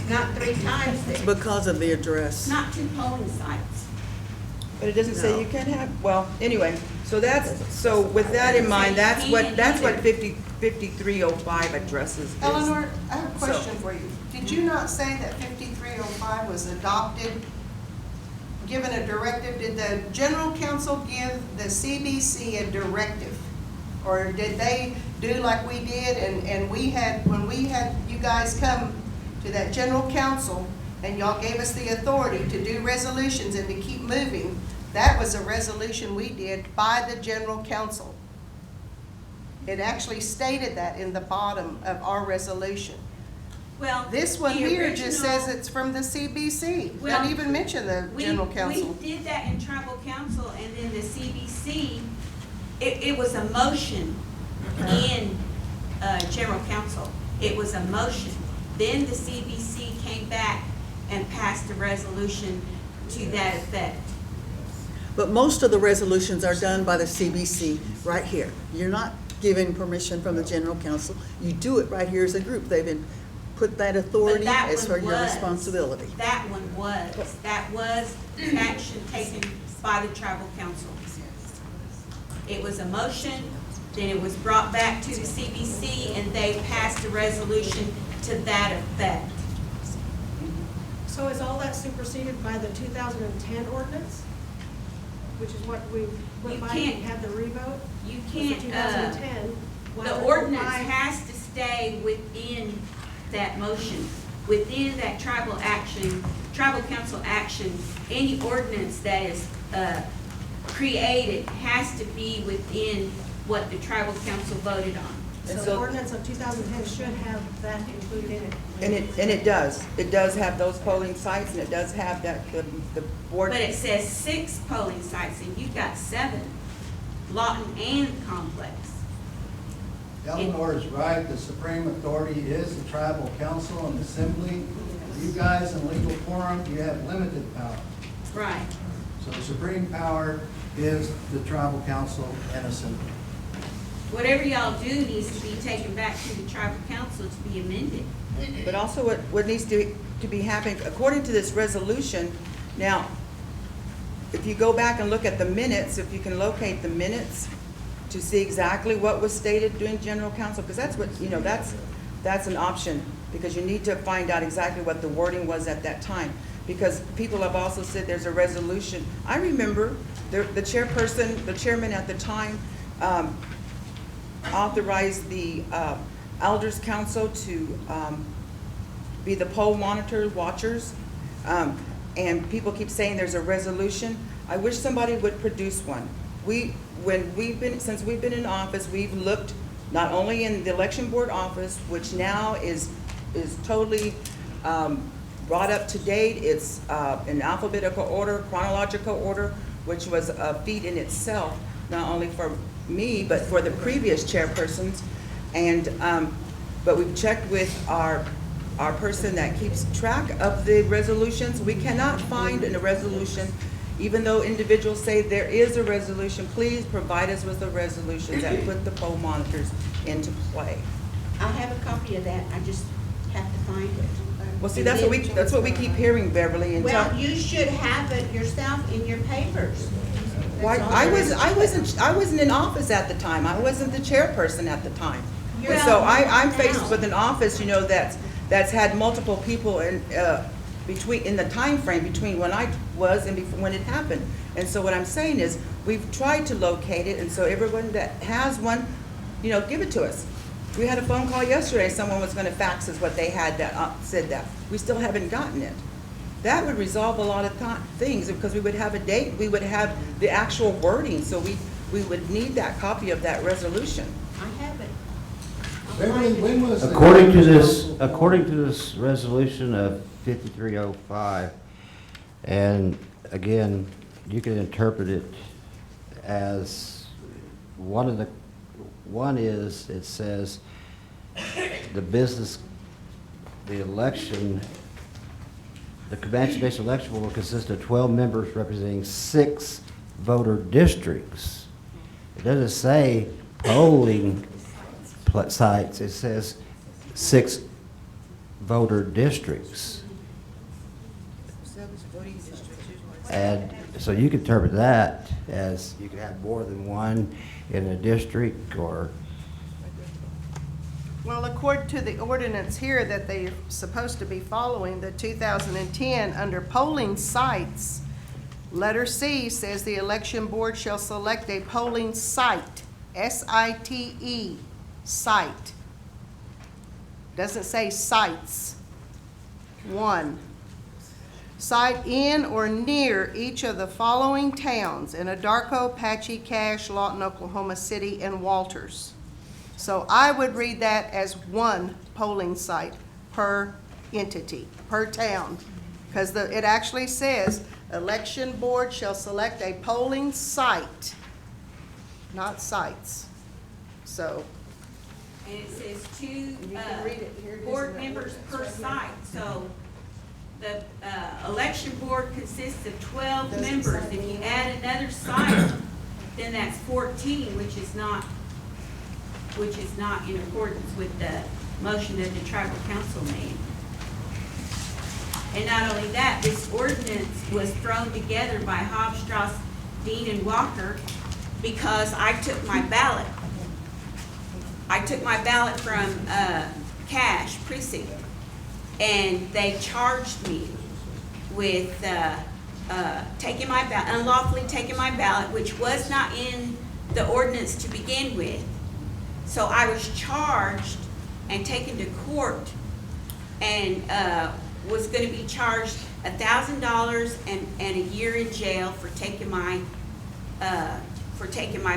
[SPEAKER 7] Not 3 times there.
[SPEAKER 12] Because of the address.
[SPEAKER 14] Not 2 polling sites.
[SPEAKER 9] but it doesn't say you can't have, well, anyway, so so with that in mind, that's what 5305 addresses is.
[SPEAKER 1] Eleanor, I have a
[SPEAKER 9] So-
[SPEAKER 1] question for you. Did you not say that 5305 was adopted, given a directive? Did the general counsel give the CBC a directive? Or did they do like we did and when we had you guys come to that general council and y'all gave us the authority to do resolutions and to keep moving, that was a resolution we did by the general council. It actually stated that in the bottom of our resolution.
[SPEAKER 14] Well,
[SPEAKER 1] This one
[SPEAKER 14] the
[SPEAKER 1] here just says
[SPEAKER 14] original-
[SPEAKER 1] it's from the CBC.
[SPEAKER 14] Well,
[SPEAKER 1] Doesn't even mention the general council.
[SPEAKER 14] We did that in tribal council, and then the CBC, it was a motion in, general council. It was a motion. Then the CBC came back and passed a resolution to that effect.
[SPEAKER 12] But most of the resolutions are done by the CBC right here. You're not giving permission from the general council. You do it right here as a group. They've been, put that authority
[SPEAKER 14] that
[SPEAKER 12] as for
[SPEAKER 14] one
[SPEAKER 12] your
[SPEAKER 14] was.
[SPEAKER 12] responsibility.
[SPEAKER 14] That was action taken by the tribal council. It was a motion, then it was brought back to the CBC, and they passed a resolution to that effect.
[SPEAKER 13] So is all that superseded by the 2010 ordinance? Which is what we went
[SPEAKER 14] You
[SPEAKER 13] by
[SPEAKER 14] can't-
[SPEAKER 13] and had the revote?
[SPEAKER 14] You
[SPEAKER 13] Was the
[SPEAKER 14] can't,
[SPEAKER 13] 2010. Why
[SPEAKER 14] the
[SPEAKER 13] would
[SPEAKER 14] ordinance
[SPEAKER 13] I-
[SPEAKER 14] has to stay within that motion, within that tribal council action. Any ordinance that is, created has to be within what the tribal council voted on.
[SPEAKER 9] And
[SPEAKER 13] So
[SPEAKER 9] so-
[SPEAKER 13] the ordinance of 2010 should have that included in it.
[SPEAKER 9] And it does. It does have those polling sites, and it does have that, the board.
[SPEAKER 14] But it says 6 polling sites, and you've got 7, Lawton and Complex.
[SPEAKER 11] Eleanor is right, the supreme authority is the tribal council and assembly. You guys in legal forum, you have limited power.
[SPEAKER 14] Right.
[SPEAKER 11] So the supreme power is the tribal council and assembly.
[SPEAKER 14] Whatever y'all do needs to be taken back to the tribal council to be amended.
[SPEAKER 9] But also what needs to be happening, according to this resolution, now, if you go back and look at the minutes, if you can locate the minutes to see exactly what was stated during general council, because that's what, that's an option, because you need to find out exactly what the wording was at that time. Because people have also said there's a resolution. I remember the chairman at the time, authorized the elders council to be the poll monitors, watchers, and people keep saying there's a resolution. I wish somebody would produce one. Since we've been in office, we've looked not only in the election board office, which now is totally brought up to date. It's in alphabetical order, chronological order, which was a feat in itself, not only for me, but for the previous chairpersons. And, but we've checked with our person that keeps track of the resolutions. We cannot find a resolution, even though individuals say there is a resolution. Please provide us with a resolution that put the poll monitors into play.
[SPEAKER 7] I have a copy of that, I just have to find it.
[SPEAKER 9] Well, see, that's what we keep hearing, Beverly. And
[SPEAKER 7] Well, you should have it yourself in your papers.
[SPEAKER 9] why,
[SPEAKER 7] That's all
[SPEAKER 9] I
[SPEAKER 7] there is.
[SPEAKER 9] wasn't in office at the time. I wasn't the chairperson at the time.
[SPEAKER 7] You're-
[SPEAKER 9] And so I'm
[SPEAKER 7] Well,
[SPEAKER 9] faced
[SPEAKER 7] now.
[SPEAKER 9] with an office, that's had multiple people in the time frame between when I was and when it happened. And so what I'm saying is, we've tried to locate it, and so everyone that has one, give it to us. We had a phone call yesterday, someone was gonna fax us what they had that said that. We still haven't gotten it. That would resolve a lot of things, because we would have a date, we would have the actual wording, so we would need that copy of that resolution.
[SPEAKER 7] I have it. I'll
[SPEAKER 11] Beverly,
[SPEAKER 7] find it.
[SPEAKER 11] when was the
[SPEAKER 8] According to this resolution of 5305, and again, you can interpret it as one is, it says, the election the Comanche-based election board will consist of 12 members representing 6 voter districts. It doesn't say polling sites, it says 6 voter districts. And so you can interpret that as you can have more than one in a district, or
[SPEAKER 1] Well, according to the ordinance here that they're supposed to be following, the 2010, under polling sites, letter C says the election board shall select a polling site, S-I-T-E, site. Doesn't say sites. 1, site in or near each of the following towns: Anadarko, Apache, Cache, Lawton, Oklahoma City, and Walters. So I would read that as 1 polling site per entity, per town. Because it actually says, election board shall select a polling site, not sites. So,
[SPEAKER 14] And it says 2
[SPEAKER 1] can read it. Here it is
[SPEAKER 14] board
[SPEAKER 1] in that
[SPEAKER 14] members
[SPEAKER 1] ordinance
[SPEAKER 14] per
[SPEAKER 1] right here.
[SPEAKER 14] site. So the election board consists of 12
[SPEAKER 1] Doesn't
[SPEAKER 14] members.
[SPEAKER 1] say
[SPEAKER 14] If you
[SPEAKER 1] any.
[SPEAKER 14] add another site, then that's 14, which is not in accordance with the motion that the tribal council made. And not only that, this ordinance was thrown together by Hofstrass, Dean, and Walker because I took my ballot. I took my ballot from Cache Precinct, and they charged me with taking my ballot, unlawfully taking my ballot, which was not in the ordinance to begin with. So I was charged and taken to court and was going to be charged $1,000 and a year in jail for taking my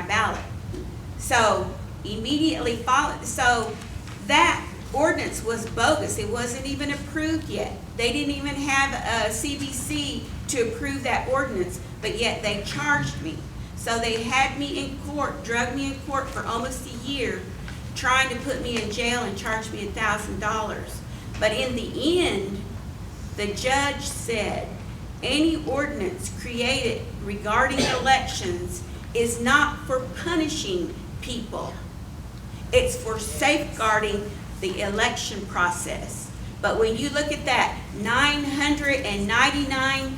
[SPEAKER 14] ballot. So immediately followed, so that ordinance was bogus. It wasn't even approved yet. They didn't even have a CBC to approve that ordinance, but yet they charged me. So they had me in court, drugged me in court for almost a year, trying to put me in jail and charge me $1,000. But in the end, the judge said, any ordinance created regarding elections is not for punishing people. It's for safeguarding the election process. But when you look at that 999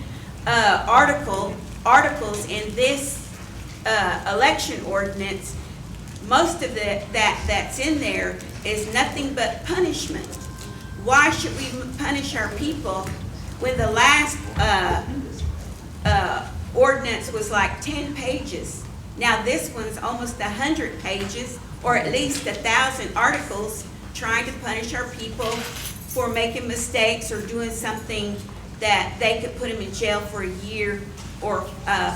[SPEAKER 14] articles in this election ordinance, most of that's in there is nothing but punishment. Why should we punish our people when the last ordinance was like 10 pages? Now this one's almost 100 pages, or at least 1,000 articles trying to punish our people for making mistakes or doing something that they could put them in jail for a year or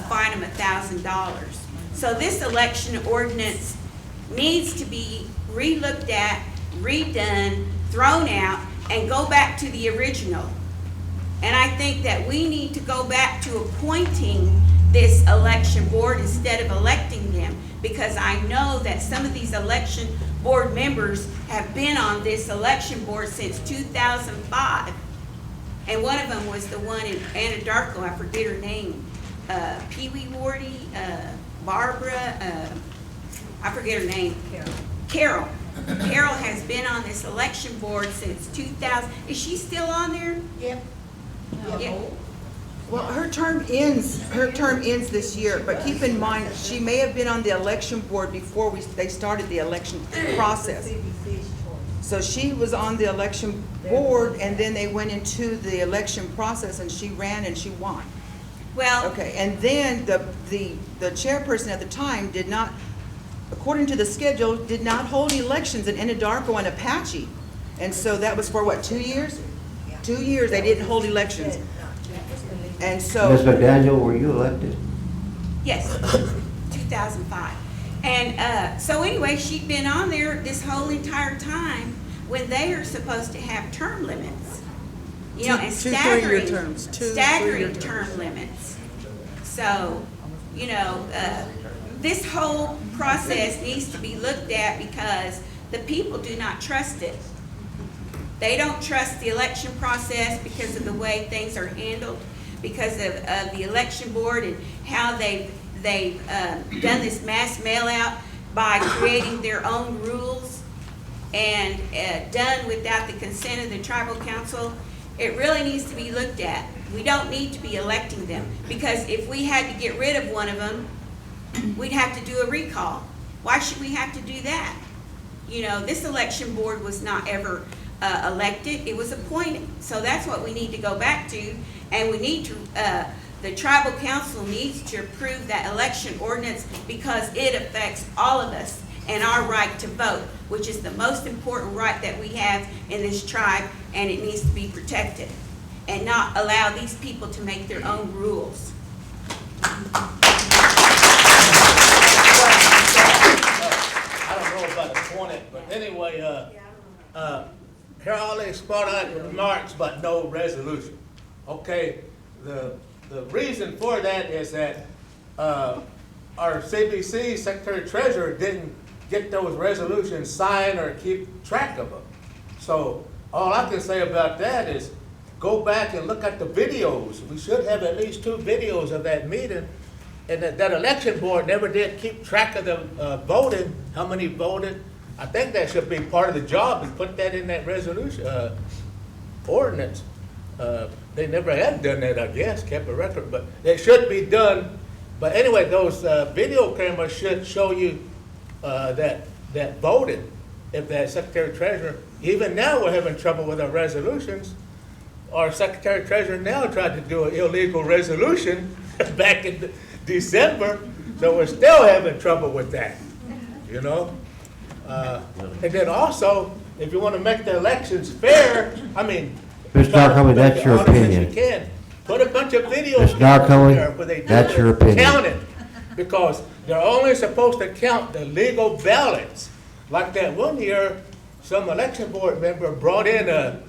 [SPEAKER 14] fine them $1,000. So this election ordinance needs to be re-looked at, redone, thrown out, and go back to the original. And I think that we need to go back to appointing this election board instead of electing them, because I know that some of these election board members have been on this election board since 2005. And one of them was the one in Anadarko, I forget her name, Pee Wee Wardy, Barbara, I forget her name. Carol. Carol has been on this election board since 2000. Is she still on there?
[SPEAKER 7] Yep.
[SPEAKER 14] Yeah.
[SPEAKER 9] Well, her term ends this year, but keep in mind, she may have been on the election board before they started the election process. So she was on the election board, and then they went into the election process, and she ran and she won.
[SPEAKER 14] Well,
[SPEAKER 9] Okay, and then the chairperson at the time did not, according to the schedule, did not hold elections in Anadarko and Apache. And so that was for what, 2 years? 2 years, they didn't hold elections. And so.
[SPEAKER 8] Ms. McDaniel, were you elected?
[SPEAKER 14] yes, 2005. And so anyway, she'd been on there this whole entire time when they are supposed to have term limits. You know, and
[SPEAKER 9] Two 3-year
[SPEAKER 14] staggering,
[SPEAKER 9] terms. 2
[SPEAKER 14] staggering
[SPEAKER 9] 3-year terms.
[SPEAKER 14] term limits. So, you know, this whole process needs to be looked at because the people do not trust it. They don't trust the election process because of the way things are handled, because of the election board and how they've done this mass mail out by creating their own rules and done without the consent of the tribal council. It really needs to be looked at. We don't need to be electing them, because if we had to get rid of one of them, we'd have to do a recall. Why should we have to do that? You know, this election board was not ever elected, it was appointed. So that's what we need to go back to, and we need to, the tribal council needs to approve that election ordinance because it affects all of us and our right to vote, which is the most important right that we have in this tribe, and it needs to be protected and not allow these people to make their own rules.
[SPEAKER 10] I don't know about appointed, but anyway, here are all these spotlight remarks, but no resolution. Okay, the reason for that is that our CBC Secretary Treasurer didn't get those resolutions signed or keep track of them. So all I can say about that is go back and look at the videos. We should have at least 2 videos of that meeting. And that election board never did keep track of the voting, how many voted. I think that should be part of the job, and put that in that resolution, ordinance. They never had done that, I guess, kept a record, but it should be done. But anyway, those video cameras should show you that voted. If that Secretary Treasurer, even now we're having trouble with our resolutions. Our Secretary Treasurer now tried to do an illegal resolution back in December, so we're still having trouble with that, you know? And then also, if you want to make the elections fair, I mean,
[SPEAKER 8] Mr. Narcombe, that's your opinion.
[SPEAKER 10] you can. Put a bunch of videos
[SPEAKER 8] Mr. Narcombe,
[SPEAKER 10] there where they do
[SPEAKER 8] that's your
[SPEAKER 10] the
[SPEAKER 8] opinion.
[SPEAKER 10] counting, because they're only supposed to count the legal ballots. Like that one year, some election board member brought in a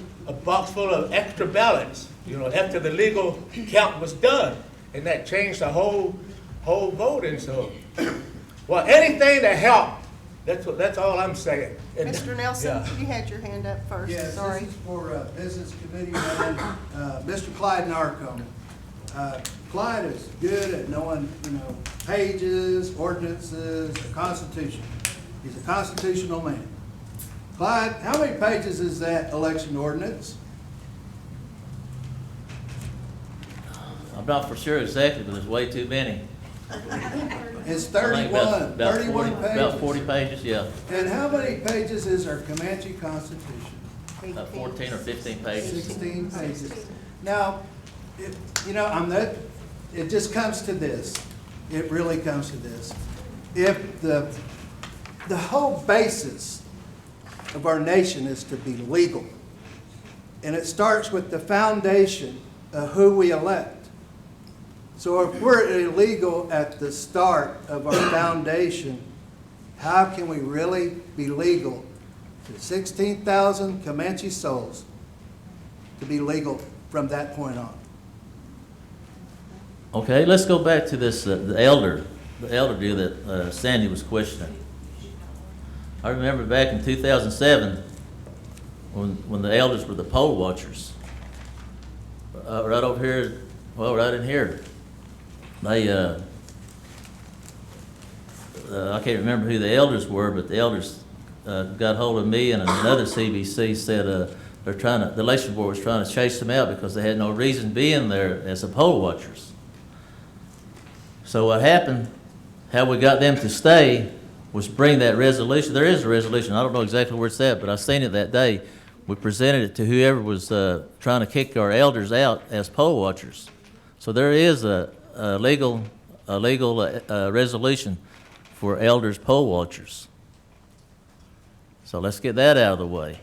[SPEAKER 10] box full of extra ballots, you know, after the legal count was done, and that changed the whole voting. So, well, anything to help. That's all I'm saying. And-
[SPEAKER 1] Mr. Nelson,
[SPEAKER 10] yeah.
[SPEAKER 1] you had your hand up first,
[SPEAKER 11] Yes,
[SPEAKER 1] sorry.
[SPEAKER 11] this is for Business Committee man, Mr. Clyde Narcombe. Clyde is good at knowing, pages, ordinances, the Constitution. He's a constitutional man. Clyde, how many pages is that election ordinance?
[SPEAKER 5] I'm not for sure exactly, but there's way too many.
[SPEAKER 11] It's
[SPEAKER 5] I think
[SPEAKER 11] 31,
[SPEAKER 5] about
[SPEAKER 11] 31
[SPEAKER 5] 40
[SPEAKER 11] pages.
[SPEAKER 5] About 40 pages, yeah.
[SPEAKER 11] And how many pages is our Comanche Constitution?
[SPEAKER 5] About 14 or 15 pages.
[SPEAKER 11] 16 pages. Now, it just comes to this. It really comes to this. If the whole basis of our nation is to be legal, and it starts with the foundation of who we elect. So if we're illegal at the start of our foundation, how can we really be legal to 16,000 Comanche souls to be legal from that point on?
[SPEAKER 5] Okay, let's go back to this, the elder deal that Sandy was questioning. I remember back in 2007, when the elders were the poll watchers, right over here, well, right in here, they, I can't remember who the elders were, but the elders got hold of me, and another CBC said the election board was trying to chase them out because they had no reason being there as the poll watchers. So what happened, how we got them to stay, was bring that resolution. There is a resolution. I don't know exactly where it's at, but I seen it that day. We presented it to whoever was trying to kick our elders out as poll watchers. So there is a legal resolution for elders poll watchers. So let's get that out of the way.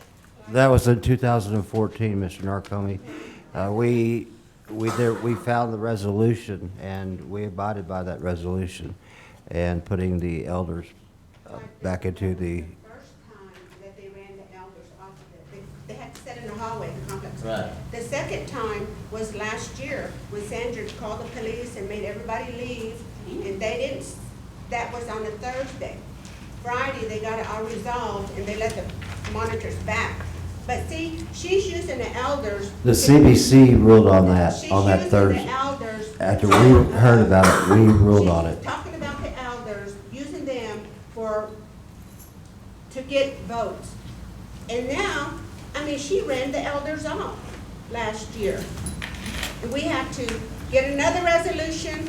[SPEAKER 8] That was in 2014, Mr. Narcombe. We found the resolution, and we abided by that resolution, and putting the elders back into the...
[SPEAKER 7] First time that they ran the elders off of it, they had to sit in the hallway, the complex.
[SPEAKER 5] Right.
[SPEAKER 7] The second time was last year, when Sandra called the police and made everybody leave, and they didn't, that was on a Thursday. Friday, they got it all resolved, and they let the monitors back. But see, she's using the elders.
[SPEAKER 8] The CBC ruled on that
[SPEAKER 7] She's
[SPEAKER 8] Thursday.
[SPEAKER 7] using the elders.
[SPEAKER 8] After we heard about it, we ruled on it.
[SPEAKER 7] She's talking about the elders, using them to get votes. And now, I mean, she ran the elders off last year. And we have to get another resolution,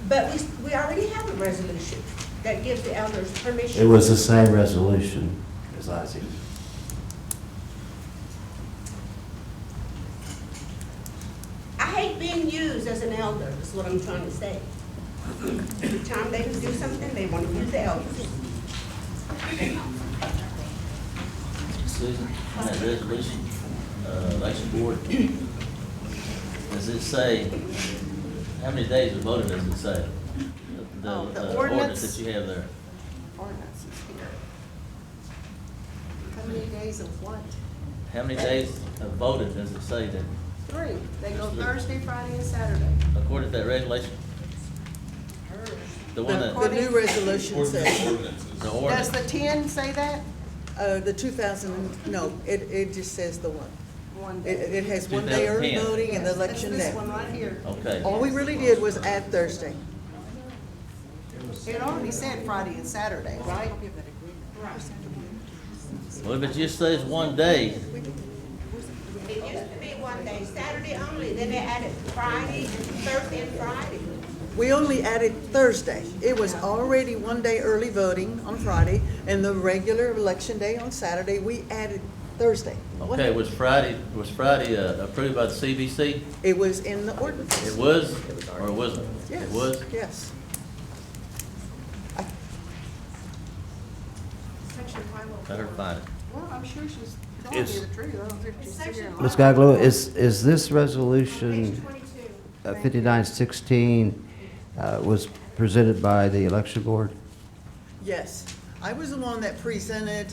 [SPEAKER 7] but we already have a resolution that gives the elders permission.
[SPEAKER 8] It was the same resolution as Isaac.
[SPEAKER 7] I hate being used as an elder, is what I'm trying to say. Every time they do something, they want to use the elders.
[SPEAKER 5] Susan, on that resolution, election board, does it say, how many days of voting does it say?
[SPEAKER 1] The
[SPEAKER 5] Ordinance
[SPEAKER 1] ordinance.
[SPEAKER 5] that you have there.
[SPEAKER 1] Ordinance is here. How many days of what?
[SPEAKER 5] How many days of voting does it say that,
[SPEAKER 1] 3. They go Thursday, Friday, and Saturday.
[SPEAKER 5] according to that regulation? The one that,
[SPEAKER 12] The new resolution says,
[SPEAKER 5] the
[SPEAKER 1] Does
[SPEAKER 5] ordinance,
[SPEAKER 1] the 10 say that?
[SPEAKER 12] the 2000, no, it just says the one.
[SPEAKER 1] One
[SPEAKER 12] It,
[SPEAKER 1] day.
[SPEAKER 12] it has 1 day early
[SPEAKER 5] 2010.
[SPEAKER 12] voting and the
[SPEAKER 1] Yes, that's
[SPEAKER 12] election
[SPEAKER 1] this
[SPEAKER 12] day.
[SPEAKER 1] one right here.
[SPEAKER 5] okay.
[SPEAKER 12] All we really did was add Thursday.
[SPEAKER 1] It already said Friday and Saturday, right?
[SPEAKER 5] Well, if it just says 1 day,
[SPEAKER 7] It used to be 1 day, Saturday only, then they added Friday and Thursday and Friday.
[SPEAKER 12] We only added Thursday. It was already 1 day early voting on Friday and the regular election day on Saturday. We added Thursday.
[SPEAKER 5] okay, was Friday approved by the CBC?
[SPEAKER 12] It was in the ordinance.
[SPEAKER 5] It was, or it wasn't?
[SPEAKER 12] Yes.
[SPEAKER 5] It was?
[SPEAKER 12] Yes.
[SPEAKER 13] Section 504.
[SPEAKER 5] Let her find it.
[SPEAKER 1] Well, I'm sure she's telling
[SPEAKER 8] It's-
[SPEAKER 1] you the truth. I don't think she's
[SPEAKER 13] Section
[SPEAKER 1] figuring it
[SPEAKER 8] Ms.
[SPEAKER 1] out.
[SPEAKER 8] Gaglo, is this resolution
[SPEAKER 13] Page 22.
[SPEAKER 8] 5916 was presented by the election board?
[SPEAKER 12] Yes. I was the one that presented,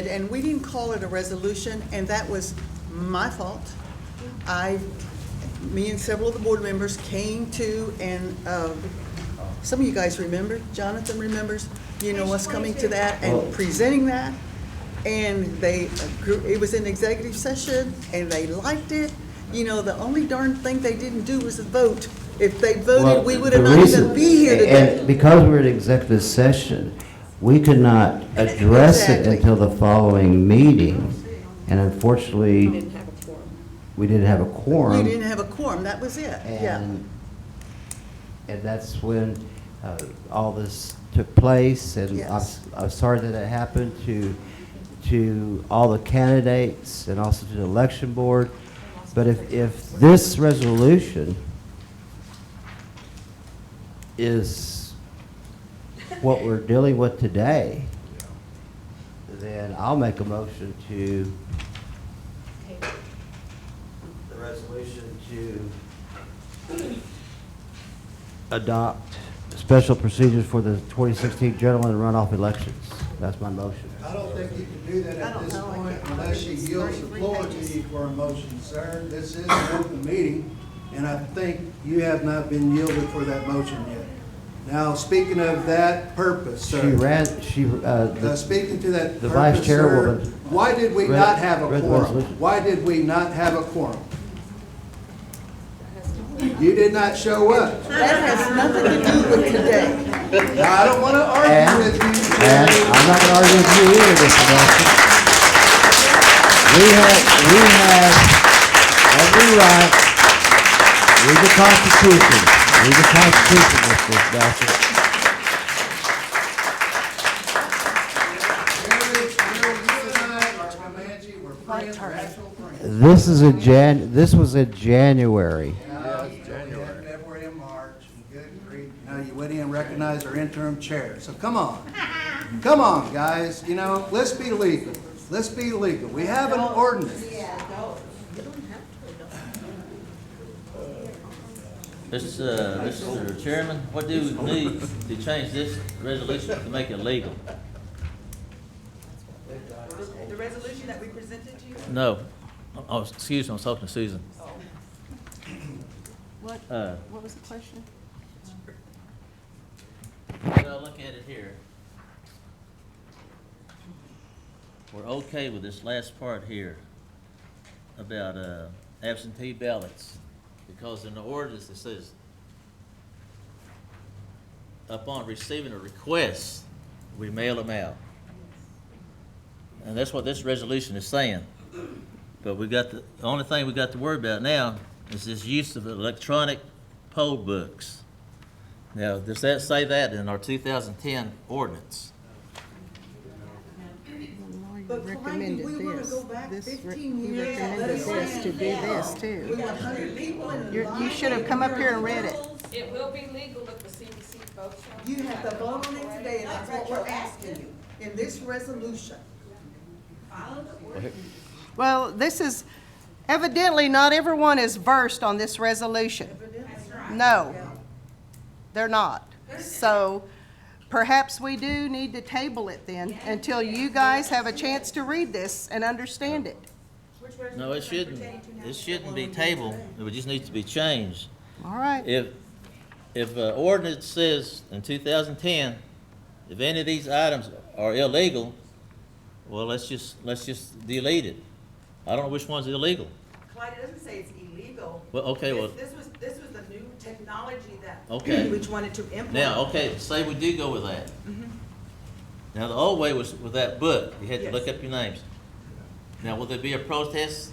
[SPEAKER 12] and we didn't call it a resolution, and that was my fault. Me and several of the board members came to, and some of you guys remember, Jonathan remembers, you know, us coming to that and presenting that. And it was in executive session, and they liked it. You know, the only darn thing they didn't do was vote. If they
[SPEAKER 8] Well,
[SPEAKER 12] voted, we would have
[SPEAKER 8] the
[SPEAKER 12] not
[SPEAKER 8] reason-
[SPEAKER 12] even be here today.
[SPEAKER 8] And because we're in executive session, we could not address it
[SPEAKER 12] Exactly.
[SPEAKER 8] until the following meeting. And unfortunately, we didn't have a quorum.
[SPEAKER 12] You didn't have a quorum, that was it, yeah.
[SPEAKER 8] And that's when all this took place, and
[SPEAKER 12] Yes.
[SPEAKER 8] I'm sorry that it happened to all the candidates and also to the election board. But if this resolution is what we're dealing with today, then I'll make a motion to the resolution to adopt special procedures for the 2016 general and runoff elections. That's my motion.
[SPEAKER 11] I don't think you can do that
[SPEAKER 1] I
[SPEAKER 11] at
[SPEAKER 1] don't
[SPEAKER 11] this
[SPEAKER 1] know, I
[SPEAKER 11] point
[SPEAKER 1] can't-
[SPEAKER 11] unless she
[SPEAKER 1] it's
[SPEAKER 11] yields the
[SPEAKER 1] 33
[SPEAKER 11] floor to
[SPEAKER 1] pages.
[SPEAKER 11] you for a motion, sir. This is an open meeting, and I think you have not been yielded for that motion yet. Now, speaking of that purpose, sir. Speaking to that
[SPEAKER 8] the vice
[SPEAKER 11] purpose, sir,
[SPEAKER 8] chairwoman
[SPEAKER 11] why did we
[SPEAKER 8] read-
[SPEAKER 11] not have a
[SPEAKER 8] read the
[SPEAKER 11] quorum?
[SPEAKER 8] resolution.
[SPEAKER 11] Why did we not have a quorum? You did not show up.
[SPEAKER 12] That has nothing to do with today.
[SPEAKER 11] Now, I don't want to argue with you.
[SPEAKER 8] And I'm not gonna argue with you either, Mr. Nelson. We have every right, read the Constitution, Mr. Nelson. This was in January.
[SPEAKER 11] February and March, and good grief. Now, you went in and recognized our interim chair, so come on. Come on, guys, you know, let's be legal. Let's be legal. We have an ordinance.
[SPEAKER 5] Mr. Chairman, what do we need to change this resolution to make it legal?
[SPEAKER 9] The resolution that we presented to you?
[SPEAKER 5] No. Oh, excuse me, I was talking to Susan.
[SPEAKER 1] What
[SPEAKER 5] Uh,
[SPEAKER 1] was the question?
[SPEAKER 5] When I look at it here, we're okay with this last part here about absentee ballots, because in the ordinance it says, upon receiving a request, we mail them out. And that's what this resolution is saying. But the only thing we got to worry about now is this use of electronic poll books. Now, does that say that in our 2010 ordinance?
[SPEAKER 12] But Clyde,
[SPEAKER 1] recommended
[SPEAKER 12] we wanna
[SPEAKER 1] this.
[SPEAKER 12] go back
[SPEAKER 1] This
[SPEAKER 12] 15
[SPEAKER 1] he
[SPEAKER 12] years.
[SPEAKER 1] recommended this to do this
[SPEAKER 12] We
[SPEAKER 1] too.
[SPEAKER 12] want 100 people in the line.
[SPEAKER 1] You should have come up here and read it.
[SPEAKER 6] It will be legal if the CBC votes on it.
[SPEAKER 12] You have to vote on it today, and that's what we're asking you in this resolution.
[SPEAKER 1] Well, this is, evidently not everyone is versed on this resolution. No, they're not. So perhaps we do need to table it then until you guys have a chance to read this and understand it.
[SPEAKER 5] No, it shouldn't. It shouldn't be tabled. It just needs to be changed.
[SPEAKER 1] All right.
[SPEAKER 5] If ordinance says in 2010, if any of these items are illegal, well, let's just delete it. I don't know which one's illegal.
[SPEAKER 9] Clyde, it doesn't say it's illegal.
[SPEAKER 5] Well, okay, well,
[SPEAKER 9] This was the new technology that
[SPEAKER 5] Okay.
[SPEAKER 9] we wanted to implement.
[SPEAKER 5] now, okay, say we do go with that. Now, the old way was with that book, you had to look up your names. Now, will there be a protest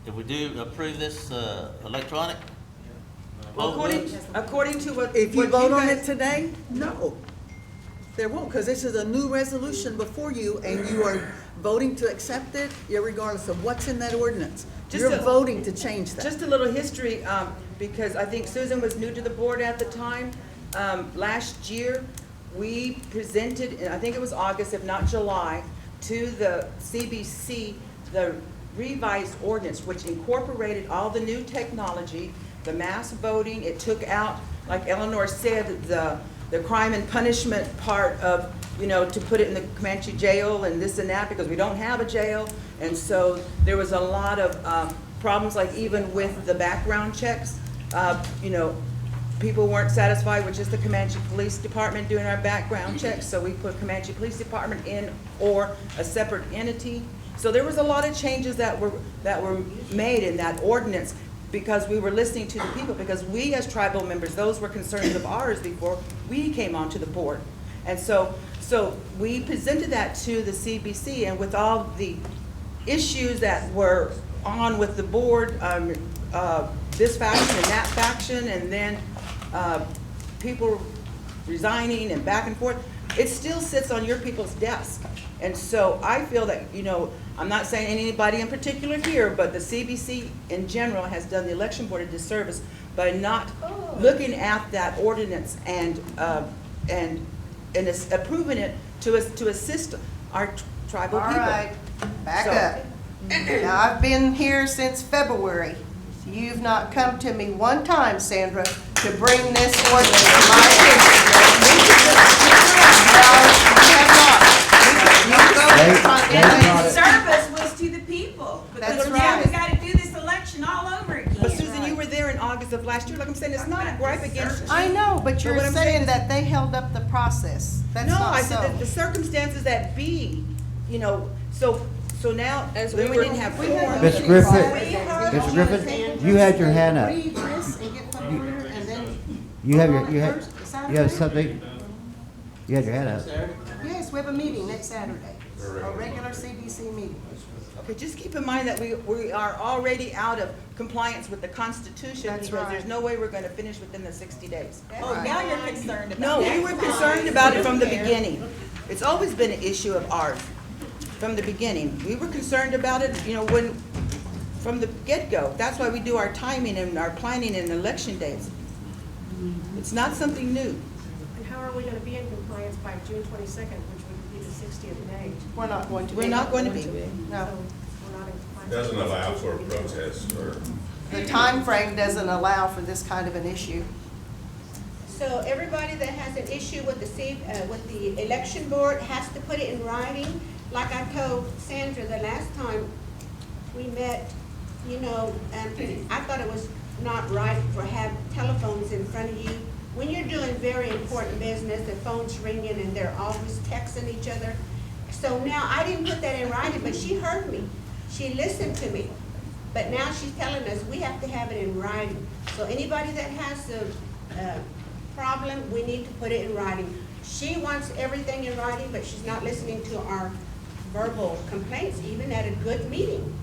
[SPEAKER 5] if we do approve this electronic?
[SPEAKER 9] Well,
[SPEAKER 5] poll books?
[SPEAKER 9] according to what.
[SPEAKER 12] If you
[SPEAKER 9] what
[SPEAKER 12] vote on
[SPEAKER 9] guys-
[SPEAKER 12] it today, no. There won't, because this is a new resolution before you, and you are voting to accept it irregardless of what's in that ordinance.
[SPEAKER 9] Just
[SPEAKER 12] You're
[SPEAKER 9] a-
[SPEAKER 12] voting to change that.
[SPEAKER 9] Just a little history, because I think Susan was new to the board at the time. Last year, we presented, I think it was August, if not July, to the CBC, the revised ordinance, which incorporated all the new technology, the mass voting. It took out, like Eleanor said, the crime and punishment part of, to put it in the Comanche jail and this and that, because we don't have a jail. And so there was a lot of problems, like even with the background checks. People weren't satisfied with just the Comanche Police Department doing our background checks, so we put Comanche Police Department in, or a separate entity. So there was a lot of changes that were made in that ordinance, because we were listening to the people, because we as tribal members, those were concerns of ours before we came onto the board. And so we presented that to the CBC, and with all the issues that were on with the board, this faction and that faction, and then people resigning and back and forth, it still sits on your people's desk. And so I feel that, I'm not saying anybody in particular here, but the CBC in general has done the election board a disservice by not looking at that ordinance and approving it to assist our tribal
[SPEAKER 1] All
[SPEAKER 9] people.
[SPEAKER 1] right, back
[SPEAKER 9] So-
[SPEAKER 1] up. Now, I've been here since February. You've not come to me one time, Sandra, to bring this ordinance to my attention. No, you have not.
[SPEAKER 14] And the service was to the people.
[SPEAKER 1] That's
[SPEAKER 14] Because now
[SPEAKER 1] right.
[SPEAKER 14] we gotta do this election all over again.
[SPEAKER 9] But Susan, you were there in August of last year. Like I'm saying, it's not a gripe against you.
[SPEAKER 1] I know, but you're
[SPEAKER 9] what I'm saying
[SPEAKER 1] saying
[SPEAKER 9] is-
[SPEAKER 1] that they held up the process. That's
[SPEAKER 9] No,
[SPEAKER 1] not
[SPEAKER 9] I said that
[SPEAKER 1] so.
[SPEAKER 9] the circumstances that be, so now, then we didn't have forum.
[SPEAKER 8] Ms. Griffin, you had your hand up.
[SPEAKER 1] Read this and get familiar, and then.
[SPEAKER 8] You have
[SPEAKER 1] vote
[SPEAKER 8] you
[SPEAKER 1] on it
[SPEAKER 8] had,
[SPEAKER 1] first,
[SPEAKER 8] you
[SPEAKER 1] Saturday?
[SPEAKER 8] have something? You had your hand up.
[SPEAKER 1] Yes, we have a meeting next Saturday, a regular CBC meeting.
[SPEAKER 9] Okay, just keep in mind that we are already out of compliance with the Constitution,
[SPEAKER 1] That's
[SPEAKER 9] because
[SPEAKER 1] right.
[SPEAKER 9] there's no way we're gonna finish within the 60 days.
[SPEAKER 6] Oh, now you're concerned about
[SPEAKER 9] No,
[SPEAKER 6] that.
[SPEAKER 9] we were concerned about it from the beginning. It's always been an issue of ours, from the beginning. We were concerned about it, from the get-go. That's why we do our timing and our planning and election days. It's not something new.
[SPEAKER 13] And how are we gonna be in compliance by June 22nd, which would be the 60th day?
[SPEAKER 1] We're not going to be.
[SPEAKER 9] We're not going to be.
[SPEAKER 13] So
[SPEAKER 1] No.
[SPEAKER 13] we're not in compliance.
[SPEAKER 15] Doesn't allow for a protest or.
[SPEAKER 1] The time frame doesn't allow for this kind of an issue.
[SPEAKER 7] So everybody that has an issue with with the election board has to put it in writing. Like I told Sandra the last time we met, and I thought it was not right to have telephones in front of you. When you're doing very important business, the phone's ringing and they're always texting each other. So now, I didn't put that in writing, but she heard me. She listened to me. But now she's telling us we have to have it in writing. So anybody that has a problem, we need to put it in writing. She wants everything in writing, but she's not listening to our verbal complaints, even at a good meeting.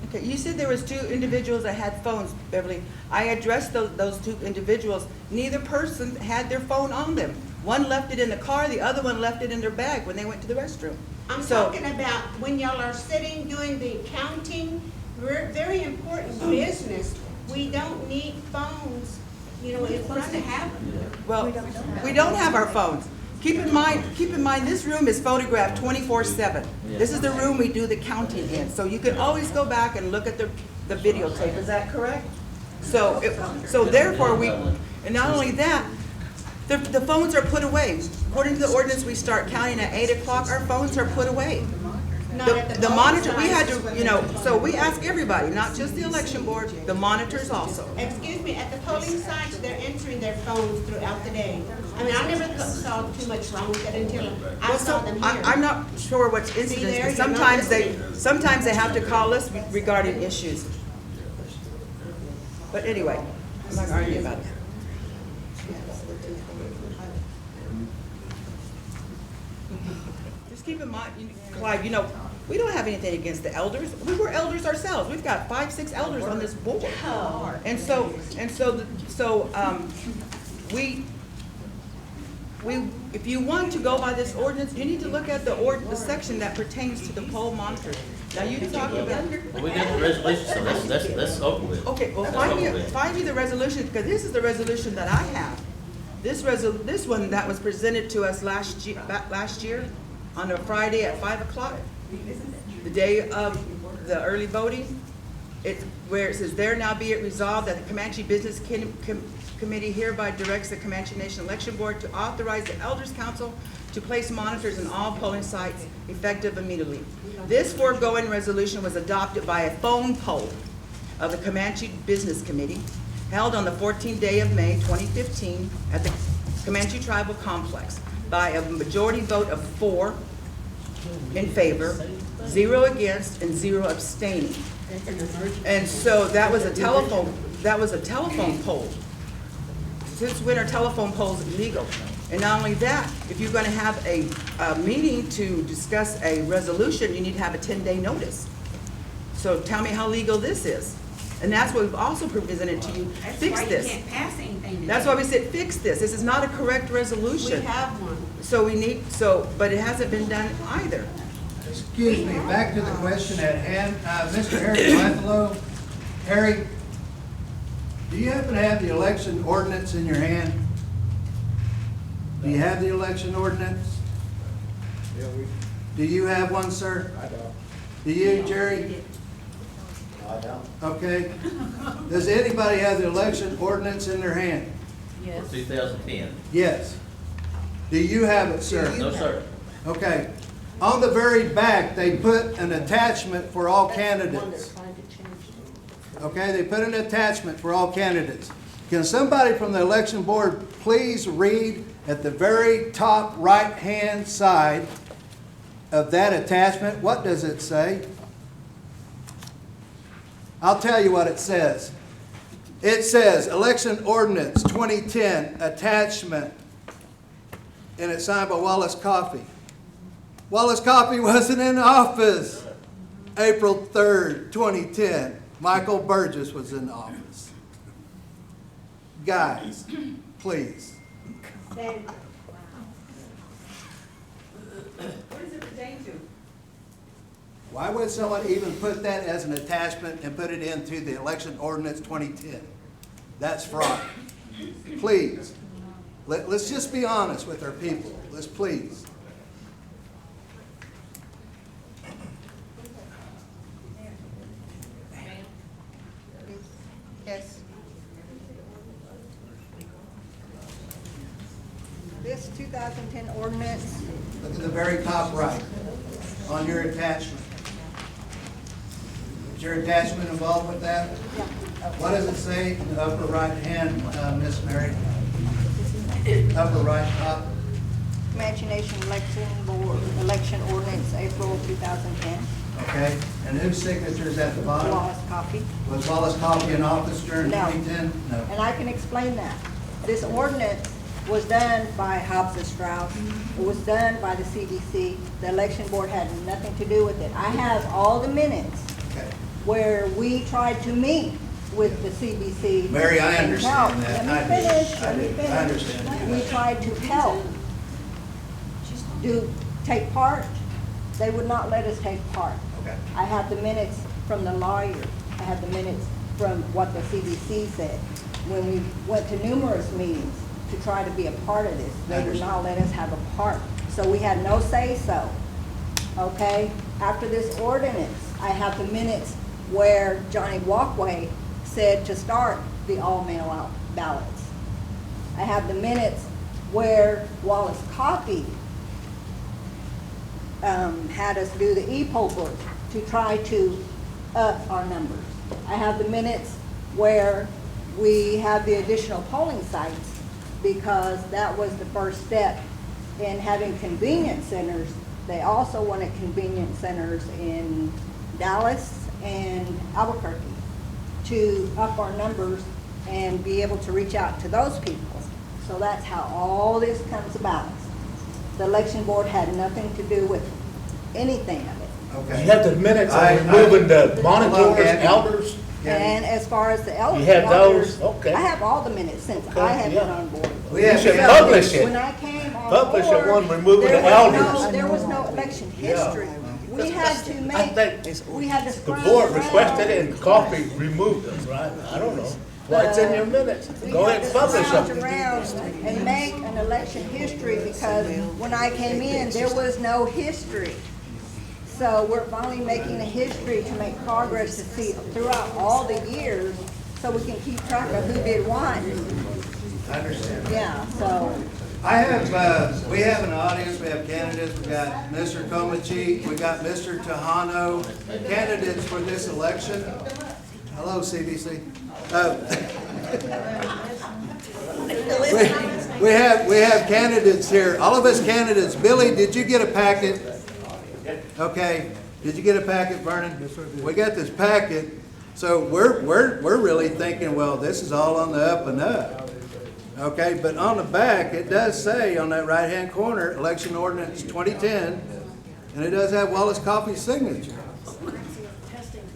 [SPEAKER 9] Okay, you said there was 2 individuals that had phones, Beverly. I addressed those 2 individuals. Neither person had their phone on them. One left it in the car, the other one left it in their bag when they went to the restroom.
[SPEAKER 7] I'm
[SPEAKER 9] So-
[SPEAKER 7] talking about when y'all are sitting doing the counting, very important business. We don't need phones, you know, in front of them.
[SPEAKER 9] Well, we don't have our phones. Keep in mind, this room is photographed 24/7. This is the room we do the counting in, so you can always go back and look at the videotape, is that correct? So therefore, and not only that, the phones are put away. According to the ordinance, we start counting at 8 o'clock, our phones are put away.
[SPEAKER 7] Not at
[SPEAKER 9] The monitor, we
[SPEAKER 7] polling
[SPEAKER 9] had
[SPEAKER 7] sites.
[SPEAKER 9] to, so we ask everybody, not just the election board, the monitors also.
[SPEAKER 7] Excuse me, at the polling sites, they're entering their phones throughout the day. I mean, I never saw too much wrong with that until I
[SPEAKER 9] Well,
[SPEAKER 7] saw
[SPEAKER 9] so,
[SPEAKER 7] them here.
[SPEAKER 9] I'm not sure what's incidents,
[SPEAKER 7] there,
[SPEAKER 9] but
[SPEAKER 7] you're not
[SPEAKER 9] sometimes they have to call us regarding issues. But anyway, I'm not arguing about it. Just keep in mind, Clyde, we don't have anything against the elders. We were elders ourselves. We've got 5, 6 elders on this board. And so, if you want to go by this ordinance, you need to look at the section that pertains to the poll monitor. Now, you can talk about.
[SPEAKER 5] Well, we got the resolution, so that's over with.
[SPEAKER 9] Okay, well,
[SPEAKER 5] That's
[SPEAKER 9] find
[SPEAKER 5] over
[SPEAKER 9] me,
[SPEAKER 5] with.
[SPEAKER 9] find me the resolution, because this is the resolution that I have. This one that was presented to us last year on a Friday at 5 o'clock, the day of the early voting. It's where it says, "There now be it resolved that the Comanche Business Committee hereby directs the Comanche Nation Election Board to authorize the Elders Council to place monitors in all polling sites effective immediately." This foregoing resolution was adopted by a phone poll of the Comanche Business Committee held on the 14th day of May 2015 at the Comanche Tribal Complex by a majority vote of 4 in favor, 0 against, and 0 abstaining. And so that was a telephone poll. Since when are telephone polls illegal? And not only that, if you're gonna have a meeting to discuss a resolution, you need to have a 10-day notice. So tell me how legal this is. And that's what we've also presented to you. Fix this.
[SPEAKER 14] That's why you can't pass anything today.
[SPEAKER 9] That's why we said, fix this. This is not a correct resolution.
[SPEAKER 7] We have one.
[SPEAKER 9] But it hasn't been done either.
[SPEAKER 11] Excuse me, back to the question at hand. Mr. Harry Buffalo, Harry, do you happen to have the election ordinance in your hand? Do you have the election ordinance? Do you have one, sir?
[SPEAKER 10] I don't.
[SPEAKER 11] Do you, Jerry?
[SPEAKER 3] I don't.
[SPEAKER 11] Okay. Does anybody have the election ordinance in their hand?
[SPEAKER 5] For 2010.
[SPEAKER 11] Yes. Do you have it, sir?
[SPEAKER 5] No, sir.
[SPEAKER 11] Okay. On the very back, they put an attachment for all candidates. Okay, they put an attachment for all candidates. Can somebody from the election board please read at the very top right-hand side of that attachment? What does it say? I'll tell you what it says. It says, Election Ordinance 2010, Attachment, and it's signed by Wallace Coffey. Wallace Coffey wasn't in office April 3rd, 2010. Michael Burgess was in office. Guys, please.
[SPEAKER 7] Then,
[SPEAKER 9] What does it pertain to?
[SPEAKER 11] Why would someone even put that as an attachment and put it into the Election Ordinance 2010? That's fraud. Please, let's just be honest with our people. Let's please.
[SPEAKER 1] Yes. This 2010 ordinance,
[SPEAKER 11] Look at the very top right on your attachment. Is your attachment involved with that? What does it say in the upper right hand, Miss Mary? Upper right top?
[SPEAKER 16] Comanche Nation election ordinance, April 2010.
[SPEAKER 11] Okay, and whose signature is at the bottom?
[SPEAKER 16] Wallace copy.
[SPEAKER 11] Was Wallace Coffey in office during
[SPEAKER 16] No.
[SPEAKER 11] 2010? No.
[SPEAKER 16] And I can explain that. This ordinance was done by Hobbs and Strauss. It was done by the CBC. The election board had nothing to do with it. I have all the minutes
[SPEAKER 11] Okay.
[SPEAKER 16] where we tried to meet with the CBC.
[SPEAKER 11] Mary, I
[SPEAKER 16] and help.
[SPEAKER 11] understand that. I
[SPEAKER 16] Let
[SPEAKER 11] do.
[SPEAKER 16] me finish,
[SPEAKER 11] I
[SPEAKER 16] let me
[SPEAKER 11] do. I
[SPEAKER 16] finish.
[SPEAKER 11] understand.
[SPEAKER 16] We tried to help, take part. They would not let us take part.
[SPEAKER 11] Okay.
[SPEAKER 16] I have the minutes from the lawyer. I have the minutes from what the CBC said. When we went to numerous meetings to try to be a part of this, they would not let us have a part. So we had no say-so, okay? After this ordinance, I have the minutes where Johnny Walkway said to start the all mail-out ballots. I have the minutes where Wallace Coffey had us do the e-poll book to try to up our numbers. I have the minutes where we have the additional polling sites because that was the first step in having convenience centers. They also wanted convenience centers in Dallas and Albuquerque to up our numbers and be able to reach out to those people. So that's how all this comes about. The election board had nothing to do with anything of it.
[SPEAKER 11] Okay.
[SPEAKER 10] You have the minutes on removing the monitors, elders?
[SPEAKER 16] And as far as the elders.
[SPEAKER 10] You have those? Okay.
[SPEAKER 16] I have all the minutes since
[SPEAKER 10] Okay,
[SPEAKER 16] I have been
[SPEAKER 10] yeah.
[SPEAKER 16] on board.
[SPEAKER 10] You should publish it.
[SPEAKER 16] When I came on
[SPEAKER 10] Publish it,
[SPEAKER 16] board,
[SPEAKER 10] one removing
[SPEAKER 16] there
[SPEAKER 10] the
[SPEAKER 16] was
[SPEAKER 10] elders.
[SPEAKER 16] there was no election history. We had to
[SPEAKER 10] I
[SPEAKER 16] make,
[SPEAKER 10] think
[SPEAKER 16] we had to
[SPEAKER 10] the
[SPEAKER 16] scroll
[SPEAKER 10] board
[SPEAKER 16] around.
[SPEAKER 10] requested it and Coffee removed them, right? I don't know. Well, it's in your minutes.
[SPEAKER 16] We
[SPEAKER 10] Go
[SPEAKER 16] had
[SPEAKER 10] ahead and
[SPEAKER 16] to
[SPEAKER 10] publish
[SPEAKER 16] scrounge
[SPEAKER 10] them.
[SPEAKER 16] around and make an election history because when I came in, there was no history. So we're finally making a history to make progress to see throughout all the years so we can keep track of who did what.
[SPEAKER 11] I understand.
[SPEAKER 16] Yeah, so.
[SPEAKER 11] I have, we have an audience, we have candidates, we got Mr. Comanche, we got Mr. Tejano, candidates for this election. Hello, CBC. We have candidates here, all of us candidates. Billy, did you get a packet? Okay, did you get a packet, Vernon? We got this packet, so we're really thinking, well, this is all on the up and up. Okay, but on the back, it does say on that right-hand corner, Election Ordinance 2010, and it does have Wallace Coffey's signature.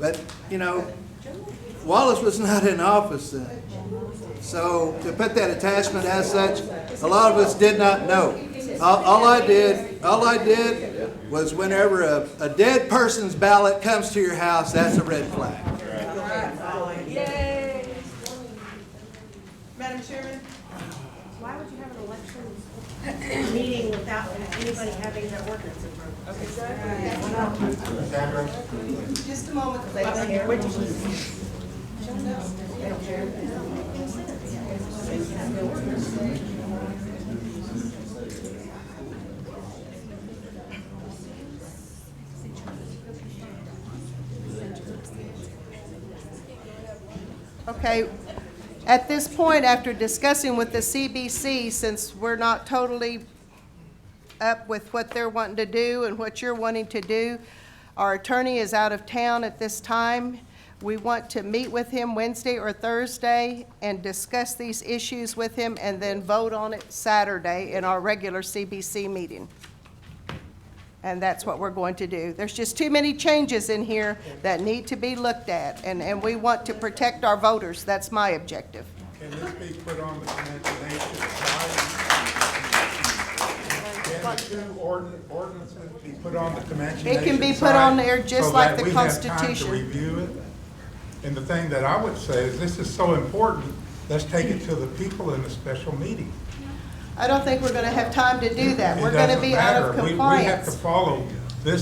[SPEAKER 11] But, you know, Wallace was not in office then. So to put that attachment as such, a lot of us did not know. All I did was whenever a dead person's ballot comes to your house, that's a red flag.
[SPEAKER 6] Yay! Madam Chairman?
[SPEAKER 13] Why would you have an election meeting without anybody having their ordinance in front of them?
[SPEAKER 6] Just a moment, because I don't hear.
[SPEAKER 1] Okay, at this point, after discussing with the CBC, since we're not totally up with what they're wanting to do and what you're wanting to do, our attorney is out of town at this time. We want to meet with him Wednesday or Thursday and discuss these issues with him and then vote on it Saturday in our regular CBC meeting. And that's what we're going to do. There's just too many changes in here that need to be looked at, and we want to protect our voters. That's my objective.
[SPEAKER 17] Can this be put on the Comanche side? Can the two ordinances be put on the Comanche
[SPEAKER 1] It can be
[SPEAKER 17] Nation
[SPEAKER 1] put on
[SPEAKER 17] side
[SPEAKER 1] there just
[SPEAKER 17] so
[SPEAKER 1] like
[SPEAKER 17] that
[SPEAKER 1] the
[SPEAKER 17] we have time
[SPEAKER 1] Constitution.
[SPEAKER 17] to review it? And the thing that I would say is this is so important, let's take it to the people in a special meeting.
[SPEAKER 1] I don't think we're going to have time to do that.
[SPEAKER 17] It
[SPEAKER 1] We're going to
[SPEAKER 17] doesn't
[SPEAKER 1] be out of
[SPEAKER 17] matter. We have to
[SPEAKER 1] compliance.
[SPEAKER 17] follow the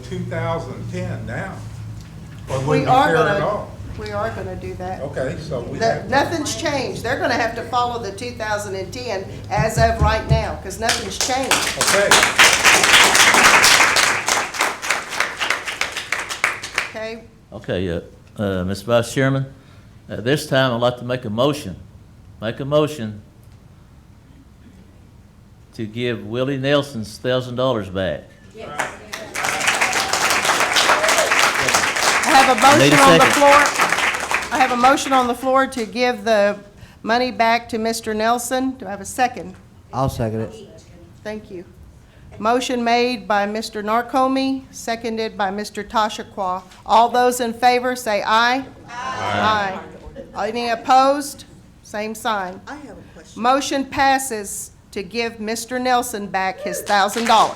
[SPEAKER 17] 2010 now, or it
[SPEAKER 1] We
[SPEAKER 17] wouldn't be
[SPEAKER 1] are
[SPEAKER 17] fair
[SPEAKER 1] going
[SPEAKER 17] at
[SPEAKER 1] to,
[SPEAKER 17] all.
[SPEAKER 1] we are going to do that.
[SPEAKER 17] Okay, so we have to.
[SPEAKER 1] Nothing's changed. They're going to have to follow the 2010 as of right now, because nothing's changed.
[SPEAKER 17] Okay.
[SPEAKER 1] Okay?
[SPEAKER 5] Okay, Mr. Vice Chairman, at this time, I'd like to make a motion to give Willie Nelson's $1,000 back.
[SPEAKER 1] I have a
[SPEAKER 5] Need
[SPEAKER 1] motion
[SPEAKER 5] a
[SPEAKER 1] on the
[SPEAKER 5] second.
[SPEAKER 1] floor. I have a motion on the floor to give the money back to Mr. Nelson. Do I have a second?
[SPEAKER 8] I'll second it.
[SPEAKER 1] Thank you. Motion made by Mr. Narcomi, seconded by Mr. Tashaqua. All those in favor, say aye. Aye. Any opposed? Same sign.
[SPEAKER 12] I have a question.
[SPEAKER 1] Motion passes to give Mr. Nelson back his $1,000.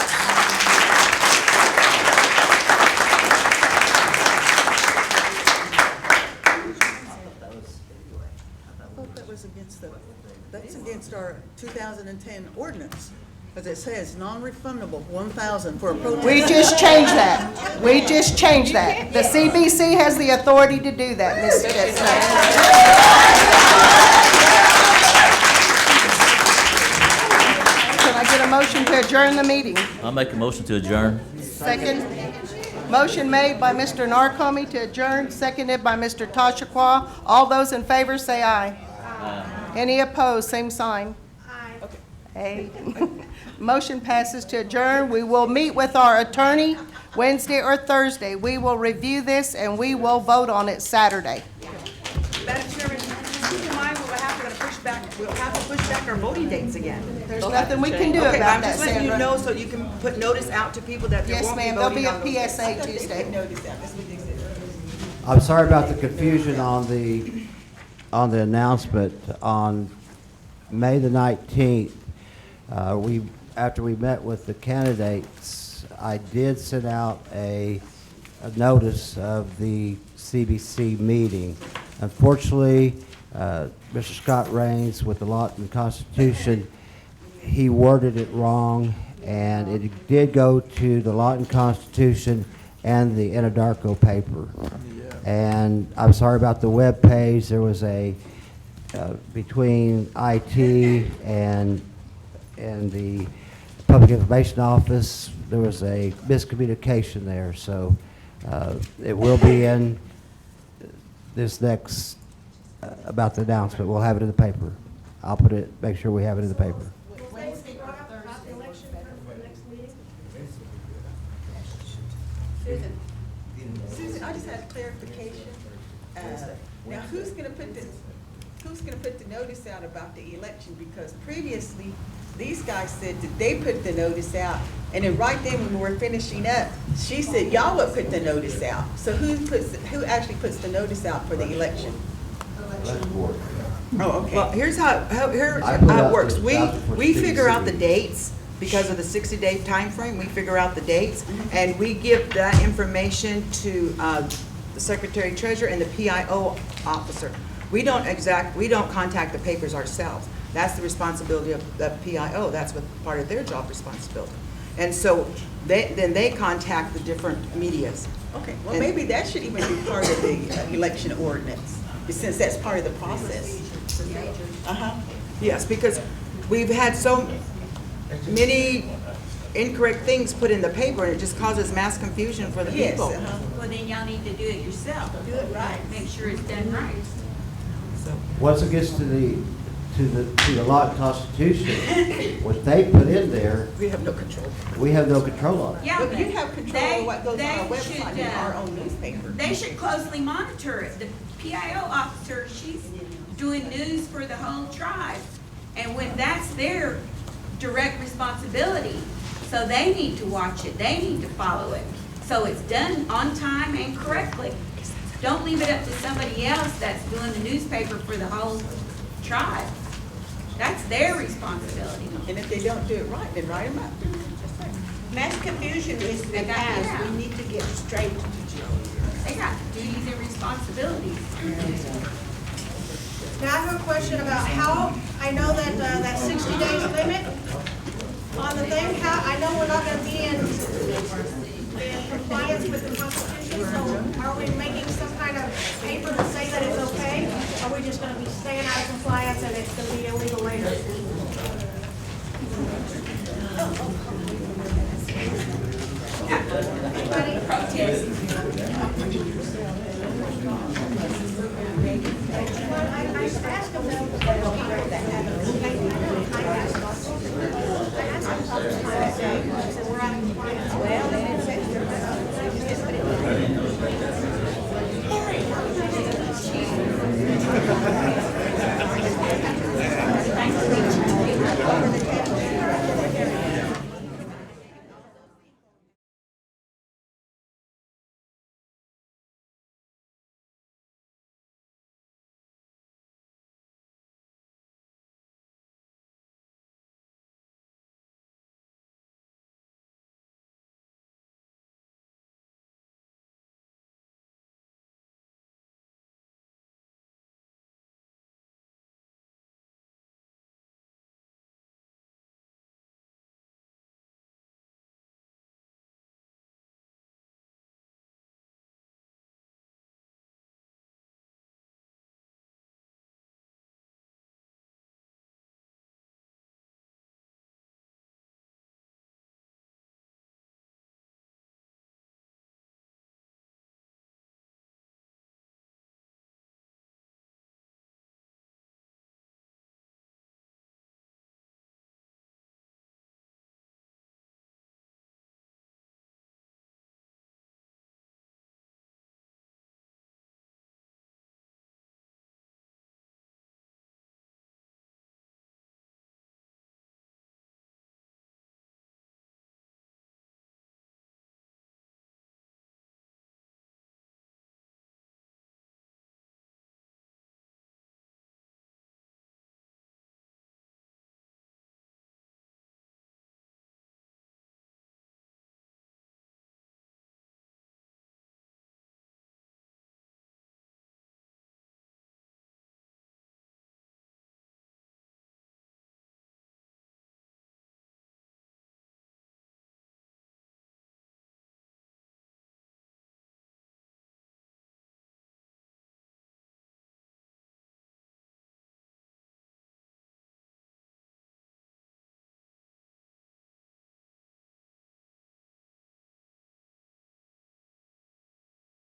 [SPEAKER 12] I thought that was against that's against our 2010 ordinance, because it says non-refundable, 1,000 for a protest.
[SPEAKER 1] We just changed that. We just changed that. The CBC has the authority to do that, Ms. Chestnut. Can I get a motion to adjourn the meeting?
[SPEAKER 5] I'll make a motion to adjourn.
[SPEAKER 1] Second. Motion made by Mr. Narcomi to adjourn, seconded by Mr. Tashaqua. All those in favor say aye. Any opposed, same sign. Aye. Motion passes to adjourn. We will meet with our attorney Wednesday or Thursday. We will review this and we will vote on it Saturday.
[SPEAKER 9] Madam Chairman, keep in mind, we'll have to push back our voting dates again.
[SPEAKER 1] There's nothing we can do
[SPEAKER 9] Okay, but
[SPEAKER 1] about
[SPEAKER 9] I'm
[SPEAKER 1] that,
[SPEAKER 9] just letting you
[SPEAKER 1] Sandra.
[SPEAKER 9] know so you can put notice out to people that there
[SPEAKER 1] Yes,
[SPEAKER 9] won't be
[SPEAKER 1] ma'am,
[SPEAKER 9] voting
[SPEAKER 1] there'll
[SPEAKER 9] on
[SPEAKER 1] be
[SPEAKER 9] those
[SPEAKER 1] a
[SPEAKER 9] dates.
[SPEAKER 1] PSA Tuesday.
[SPEAKER 9] Notice out, that's what they said.
[SPEAKER 8] I'm sorry about the confusion on the announcement. On May the 19th, after we met with the candidates, I did send out a notice of the CBC meeting. Unfortunately, Mr. Scott Raines with the Lawton Constitution, he worded it wrong, and it did go to the Lawton Constitution and the Anadarko paper. And I'm sorry about the web page. There was a between IT and the Public Information Office, there was a miscommunication there. So it will be in this next about the announcement. We'll have it in the paper. I'll put it. Make sure we have it in the paper.
[SPEAKER 6] Susan, I just had clarification. Now, who's gonna put the notice out about the election? Because previously, these guys said that they put the notice out, and then right then when we were finishing up, she said y'all would put the notice out. So who actually puts the notice out for the election? Oh, okay.
[SPEAKER 9] Well, here's how
[SPEAKER 8] I put
[SPEAKER 9] it
[SPEAKER 8] out
[SPEAKER 9] works.
[SPEAKER 8] the
[SPEAKER 9] We
[SPEAKER 8] job for
[SPEAKER 9] figure out
[SPEAKER 8] CBC.
[SPEAKER 9] the dates because of the 60-day time frame. We figure out the dates, and we give that information to the Secretary Treasurer and the PIO officer. We don't contact the papers ourselves. That's the responsibility of the PIO. That's what part of their job responsibility. And so then they contact the different medias.
[SPEAKER 6] Okay, well, maybe that should even be part of the election ordinance, since that's part of the process. Uh-huh.
[SPEAKER 9] Yes, because we've had so many incorrect things put in the paper, and it just causes mass confusion for the
[SPEAKER 6] Yes,
[SPEAKER 9] people.
[SPEAKER 6] uh-huh.
[SPEAKER 14] Well, then y'all need to do it yourself.
[SPEAKER 6] Do it right.
[SPEAKER 14] Make sure it's done right.
[SPEAKER 8] Once it gets to the Lawton Constitution, what they put in there,
[SPEAKER 6] We have no control.
[SPEAKER 8] we have no control on it.
[SPEAKER 14] Yeah,
[SPEAKER 6] But
[SPEAKER 14] but
[SPEAKER 6] you have control of what goes on our
[SPEAKER 14] they
[SPEAKER 6] website
[SPEAKER 14] should,
[SPEAKER 6] and our own newspaper.
[SPEAKER 14] They should closely monitor it. The PIO officer, she's doing news for the whole tribe. And when that's their direct responsibility, so they need to watch it, they need to follow it. So it's done on time and correctly. Don't leave it up to somebody else that's doing the newspaper for the whole tribe. That's their responsibility.
[SPEAKER 6] And if they don't do it right, then write them up.
[SPEAKER 7] Mass confusion is the past, we need to get straight.
[SPEAKER 14] They got duties and responsibilities.
[SPEAKER 13] Now, I have a question about how, I know that, that 60 days limit on the thing, how, I know we're not gonna be in compliance with the Constitution, so are we making some kind of paper to say that it's okay? Or are we just gonna be staying out of compliance and it's gonna be illegal later? I asked